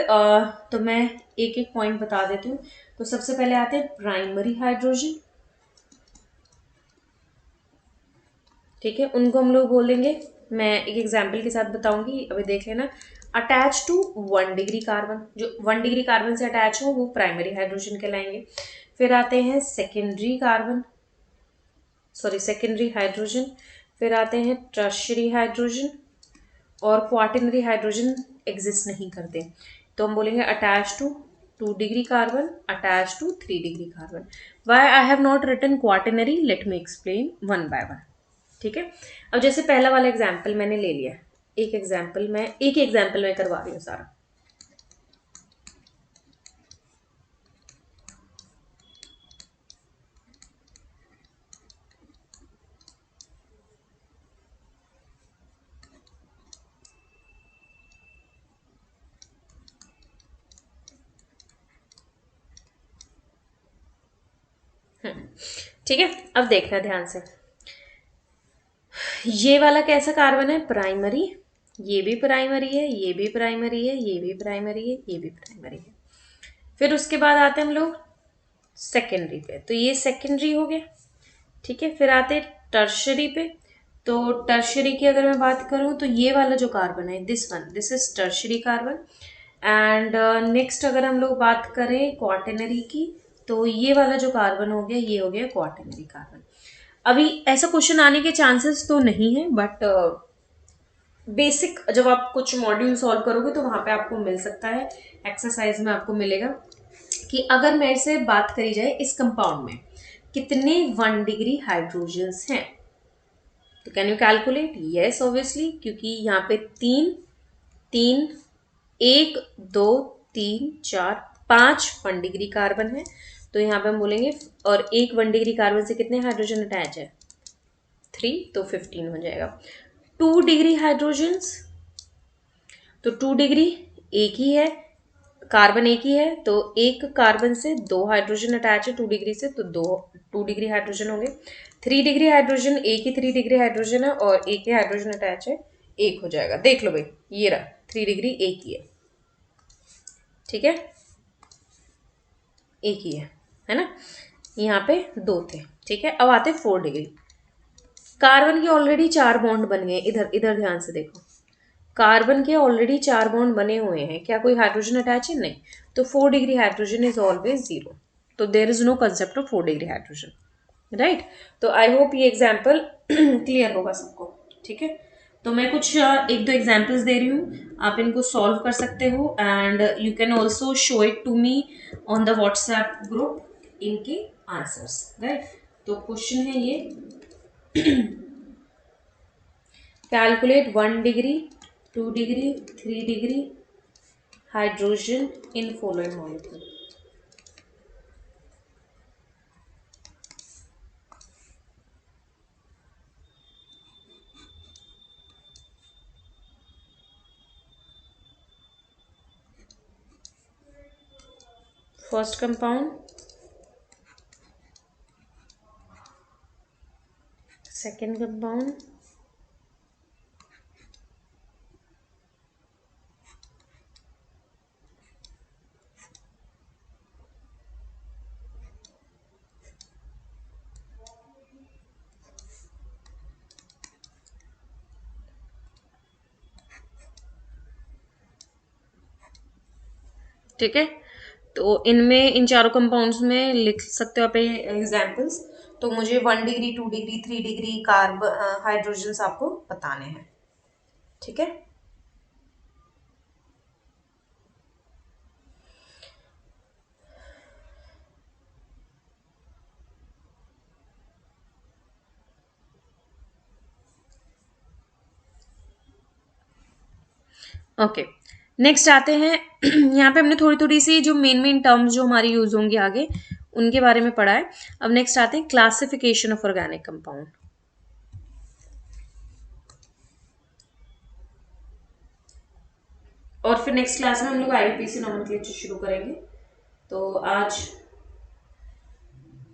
तो मैं एक एक पॉइंट बता देती हूँ। तो सबसे पहले आते हैं प्राइमरी हाइड्रोजन। ठीक है, उनको हम लोग बोलेंगे, मैं एक एग्जाम्पल के साथ बताऊंगी, अभी देख लेना। अटैच टू 1 डिग्री कार्बन, जो 1 डिग्री कार्बन से अटैच हो वो प्राइमरी हाइड्रोजन कहलाएंगे। फिर आते हैं secondary carbon, sorry secondary hydrogen. फिर आते हैं टर्शियरी हाइड्रोजन, और क्वार्टनरी हाइड्रोजन एग्जिस्ट नहीं करते। तो हम बोलेंगे attach to 2 degree carbon, attach to 3 degree carbon. Why I have not written quaternary, let me explain one by one. ठीक है, अब जैसे पहला वाला एग्जाम्पल मैंने ले लिया, एक एग्जाम्पल मैं करवा रही हूँ सारा। ठीक है, अब देखना ध्यान से। ये वाला कैसा कार्बन है, प्राइमरी। ये भी प्राइमरी है, ये भी प्राइमरी है, ये भी प्राइमरी है, ये भी प्राइमरी है। फिर उसके बाद आते हैं हम लोग सेकेंडरी पे, तो ये सेकेंडरी हो गया, ठीक है। फिर आते हैं टर्शरी पे, तो टर्शरी की अगर मैं बात करूं तो ये वाला जो कार्बन है, this is tertiary carbon. And next अगर हम लोग बात करें क्वार्टेनरी की, तो ये वाला जो कार्बन हो गया ये हो गया क्वार्टेनरी कार्बन। अभी ऐसा क्वेश्चन आने के चांसेस तो नहीं है, बट बेसिक जब आप कुछ मॉड्यूल सॉल्व करोगे तो वहां पे आपको मिल सकता है, एक्सरसाइज में आपको मिलेगा कि अगर मेरे से बात करी जाए इस कंपाउंड में कितने 1 डिग्री हाइड्रोजन्स हैं, तो can you calculate? Yes obviously, क्योंकि यहाँ पे तीन तीन, एक, दो, तीन, चार, 5 1 डिग्री कार्बन है, तो यहाँ पे हम बोलेंगे, और एक 1 डिग्री कार्बन से कितने हाइड्रोजन अटैच है? 3, तो 15 हो जाएगा। 2 डिग्री हाइड्रोजन्स, तो 2 डिग्री एक ही है, कार्बन एक ही है, तो एक कार्बन से 2 हाइड्रोजन अटैच है 2 डिग्री से, तो 2 डिग्री हाइड्रोजन होंगे। 3 डिग्री हाइड्रोजन, एक ही 3 डिग्री हाइड्रोजन है और एक ही हाइड्रोजन अटैच है, एक हो जाएगा। देख लो भाई, ये रहा 3 डिग्री एक ही है, ठीक है, एक ही है ना। यहाँ पे 2 थे, ठीक है। अब आते 4 डिग्री। कार्बन के ऑलरेडी 4 बॉन्ड बन गए, इधर इधर ध्यान से देखो, कार्बन के ऑलरेडी 4 बॉन्ड बने हुए हैं, क्या कोई हाइड्रोजन अटैच है? नहीं, तो 4 डिग्री हाइड्रोजन इज ऑलवेज 0, तो there is no concept of 4 degree hydrogen, right. तो आई होप ये एग्जाम्पल क्लियर होगा सबको, ठीक है। तो मैं कुछ एक दो एग्जाम्पल्स दे रही हूँ, आप इनको सॉल्व कर सकते हो, and you can also show it to me on the WhatsApp group इनके आंसर्स, राइट। तो क्वेश्चन है ये, calculate 1 degree, 2 degree, 3 degree hydrogen in following molecule. First compound, second compound, ठीक है। तो इनमें इन चारों कंपाउंड्स में लिख सकते हो आप एग्जाम्पल्स, तो मुझे 1 degree, 2 degree, 3 degree carbon hydrogens आपको बताने हैं, ठीक है। ओके, नेक्स्ट आते हैं यहाँ पे हमने थोड़ी थोड़ी सी जो मेन टर्म्स जो हमारी यूज होंगी आगे उनके बारे में पढ़ा है। अब नेक्स्ट आते हैं क्लासिफिकेशन ऑफ ऑर्गेनिक कंपाउंड। और फिर नेक्स्ट क्लास में हम लोग आईयूपीएसी नोमेनक्लेचर शुरू करेंगे। तो आज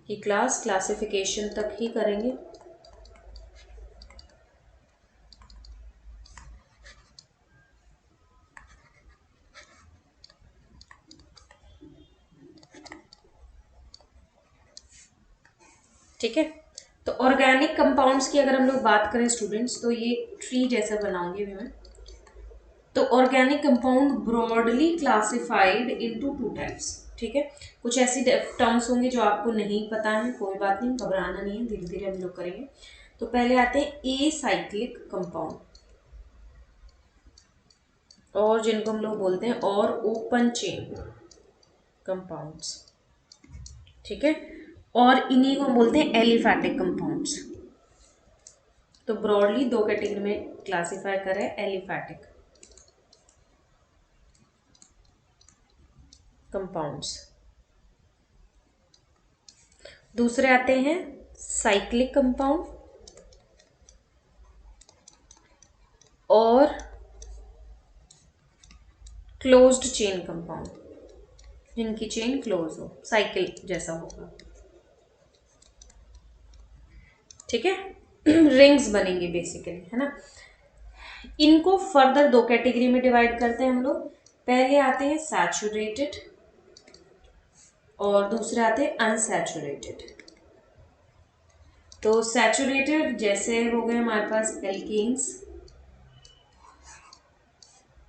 की क्लास क्लासिफिकेशन तक ही करेंगे। ठीक है, तो ऑर्गेनिक कंपाउंड्स की अगर हम लोग बात करें स्टूडेंट्स, तो ये ट्री जैसा बनाऊंगी मैं। तो organic compound broadly classified into 2 types, ठीक है। कुछ ऐसी टर्म्स होंगे जो आपको नहीं पता है, कोई बात नहीं, घबराना नहीं है, धीरे धीरे हम लोग करेंगे। तो पहले आते हैं ए साइक्लिक कंपाउंड, और जिनको हम लोग बोलते हैं और ओपन चेन कंपाउंड्स, ठीक है। और इन्हीं को हम बोलते हैं एलिफैटिक कंपाउंड्स। तो ब्रॉडली 2 कैटेगरी में क्लासिफाई करें, एलिफैटिक कंपाउंड्स। दूसरे आते हैं साइक्लिक कंपाउंड और क्लोज्ड चेन कंपाउंड, जिनकी चेन क्लोज हो, साइकिल जैसा होगा, ठीक है। रिंग्स बनेंगे बेसिकली, है ना। इनको फर्दर 2 कैटेगरी में डिवाइड करते हैं हम लोग। पहले आते हैं सैचुरेटेड और दूसरे आते हैं अनसैचुरेटेड। तो सैचुरेटेड जैसे हो गए हमारे पास एल्कीन्स,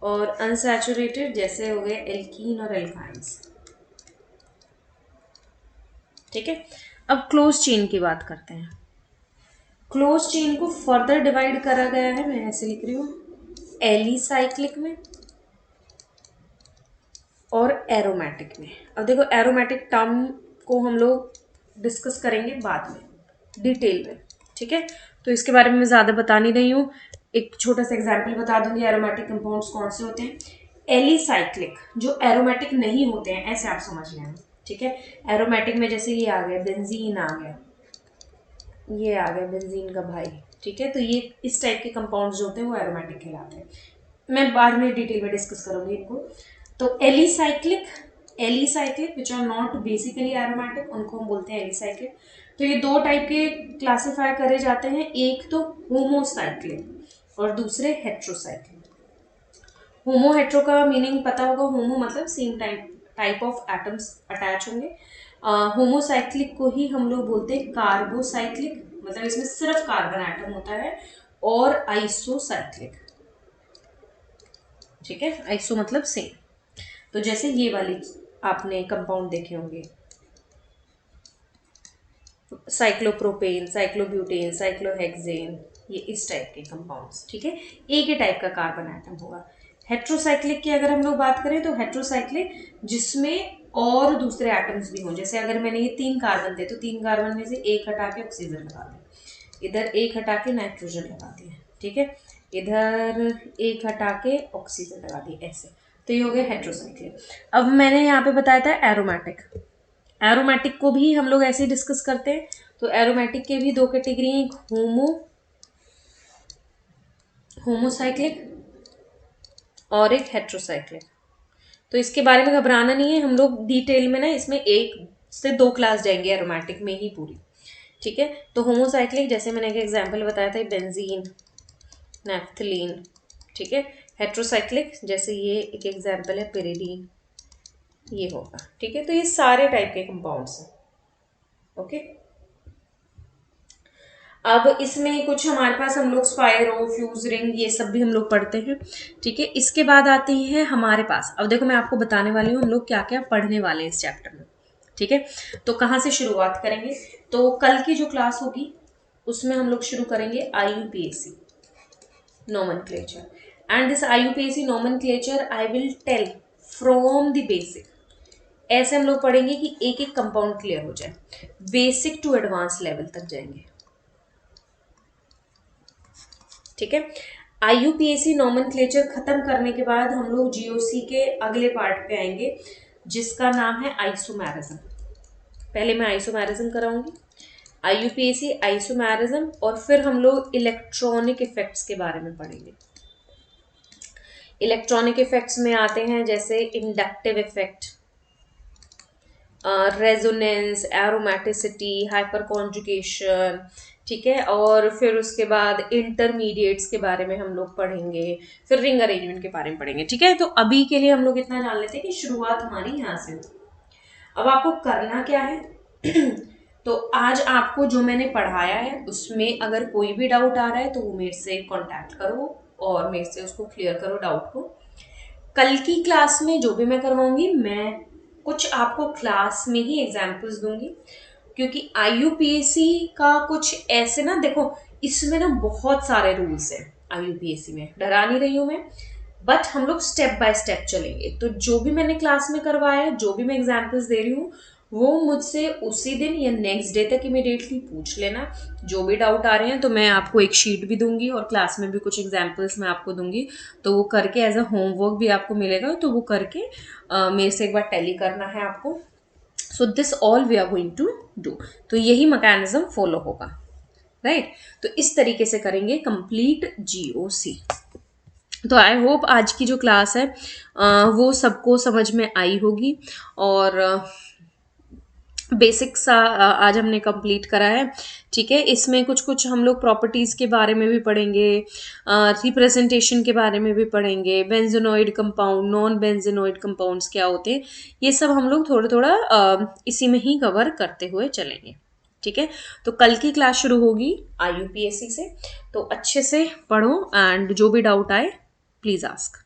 और अनसैचुरेटेड जैसे हो गए एल्कीन और एल्काइंस। ठीक है, अब क्लोज चेन की बात करते हैं। क्लोज चेन को फर्दर डिवाइड करा गया है, मैं ऐसे लिख रही हूँ, एलिसाइक्लिक में और एरोमेटिक में। अब देखो एरोमेटिक टर्म को हम लोग डिस्कस करेंगे बाद में डिटेल में। ठीक है, तो इसके बारे में मैं ज़्यादा बता नहीं रही हूँ, एक छोटा सा एग्जाम्पल बता दूंगी एरोमेटिक कंपाउंड्स कौन से होते हैं। एलिसाइक्लिक जो एरोमेटिक नहीं होते हैं, ऐसे आप समझ लेना। ठीक है, एरोमेटिक में जैसे ये आ गया बेंजीन, आ गया ये आ गया बेंजीन का भाई। ठीक है, तो ये इस टाइप के कंपाउंड्स जो होते हैं वो एरोमेटिक कहलाते हैं। मैं बाद में डिटेल में डिस्कस करूंगी इनको। तो alicyclic which are not basically aromatic, उनको हम बोलते हैं एलिसाइक्लिक। तो ये दो टाइप के क्लासिफाई करे जाते हैं, एक तो होमोसाइक्लिक और दूसरे हेट्रोसाइक्लिक। होमो हेट्रो का मीनिंग पता होगा, होमो मतलब same type of atoms attach होंगे। होमोसाइक्लिक को ही हम लोग बोलते हैं कार्बोसाइक्लिक, मतलब इसमें सिर्फ कार्बन एटम होता है, और आइसोसाइक्लिक। ठीक है, आइसो मतलब सेम। तो जैसे ये वाली आपने कंपाउंड देखे होंगे, साइक्लोप्रोपेन, साइक्लोब्यूटेन, साइक्लोहेक्सेन, ये इस टाइप के कंपाउंड्स। ठीक है, एक ही टाइप का कार्बन एटम होगा। हेट्रोसाइक्लिक की अगर हम लोग बात करें तो हेट्रोसाइक्लिक जिसमें और दूसरे एटम्स भी हों, जैसे अगर मैंने ये 3 कार्बन थे तो 3 कार्बन में से एक हटा के ऑक्सीजन लगा दिया, इधर एक हटा के नाइट्रोजन लगा दिया। ठीक है, इधर एक हटा के ऑक्सीजन लगा दी, ऐसे। तो ये हो गया हेट्रोसाइक्लिक। अब मैंने यहाँ पे बताया था एरोमेटिक। एरोमेटिक को भी हम लोग ऐसे ही डिस्कस करते हैं। तो एरोमेटिक के भी दो कैटेगरी हैं, एक होमोसाइक्लिक और एक हेट्रोसाइक्लिक। तो इसके बारे में घबराना नहीं है, हम लोग डिटेल में ना इसमें 1 से 2 क्लास जाएंगे एरोमेटिक में ही पूरी। ठीक है, तो होमोसाइक्लिक जैसे मैंने एक एग्जांपल बताया था बेंजीन, नैफ्थलीन। ठीक है, हेट्रोसाइक्लिक जैसे ये एक एग्जांपल है पिरिडीन, ये होगा। ठीक है, तो ये सारे टाइप के कंपाउंड्स हैं। ओके, अब इसमें कुछ हमारे पास हम लोग स्पायरो, फ्यूज रिंग, ये सब भी हम लोग पढ़ते हैं। ठीक है, इसके बाद आती है हमारे पास, अब देखो मैं आपको बताने वाली हूँ हम लोग क्या क्या पढ़ने वाले हैं इस चैप्टर में। ठीक है, तो कहाँ से शुरुआत करेंगे, तो कल की जो क्लास होगी उसमें हम लोग शुरू करेंगे IUPAC nomenclature, and this IUPAC nomenclature I will tell from the basic। ऐसे हम लोग पढ़ेंगे कि एक एक कंपाउंड क्लियर हो जाए, बेसिक टू एडवांस लेवल तक जाएंगे। ठीक है, IUPAC नॉमेनक्लेचर खत्म करने के बाद हम लोग GOC के अगले पार्ट पे आएंगे जिसका नाम है आइसोमेरिज्म। पहले मैं आइसोमेरिज्म कराऊंगी, IUPAC, आइसोमेरिज्म, और फिर हम लोग इलेक्ट्रॉनिक इफेक्ट्स के बारे में पढ़ेंगे। इलेक्ट्रॉनिक इफेक्ट्स में आते हैं जैसे inductive effect, resonance, aromaticity, hyper conjugation. ठीक है, और फिर उसके बाद इंटरमीडिएट्स के बारे में हम लोग पढ़ेंगे, फिर रिंग अरेंजमेंट के बारे में पढ़ेंगे। ठीक है, तो अभी के लिए हम लोग इतना जान लेते हैं कि शुरुआत हमारी यहाँ से होगी। अब आपको करना क्या है तो आज आपको जो मैंने पढ़ाया है उसमें अगर कोई भी डाउट आ रहा है तो वो मेरे से कांटेक्ट करो और मेरे से उसको क्लियर करो डाउट को। कल की क्लास में जो भी मैं करवाऊंगी मैं कुछ आपको क्लास में ही एग्जाम्पल्स दूंगी, क्योंकि IUPAC का कुछ ऐसे ना, देखो इसमें ना बहुत सारे रूल्स हैं IUPAC में, डरा नहीं रही हूँ मैं, बट हम लोग स्टेप बाय स्टेप चलेंगे। तो जो भी मैंने क्लास में करवाया है, जो भी मैं एग्जाम्पल्स दे रही हूँ, वो मुझसे उसी दिन या नेक्स्ट डे तक इमीडिएटली पूछ लेना। जो भी डाउट आ रहे हैं तो मैं आपको एक शीट भी दूंगी और क्लास में भी कुछ एग्जाम्पल्स मैं आपको दूंगी, तो वो करके एज अ होमवर्क भी आपको मिलेगा, तो वो करके मेरे से एक बार टैली करना है आपको। So this all we are going to do, तो यही मैकेनिज्म फॉलो होगा, राइट। तो इस तरीके से करेंगे कंप्लीट GOC। तो आई होप आज की जो क्लास है वो सबको समझ में आई होगी, और बेसिक्स आज हमने कंप्लीट करा है। ठीक है, इसमें कुछ कुछ हम लोग प्रॉपर्टीज के बारे में भी पढ़ेंगे, रिप्रेजेंटेशन के बारे में भी पढ़ेंगे, benzenoid compound, non benzenoid compounds क्या होते हैं, ये सब हम लोग थोड़ा थोड़ा इसी में ही कवर करते हुए चलेंगे। ठीक है, तो कल की क्लास शुरू होगी IUPAC से, तो अच्छे से पढ़ो एंड जो भी डाउट आए प्लीज आस्क।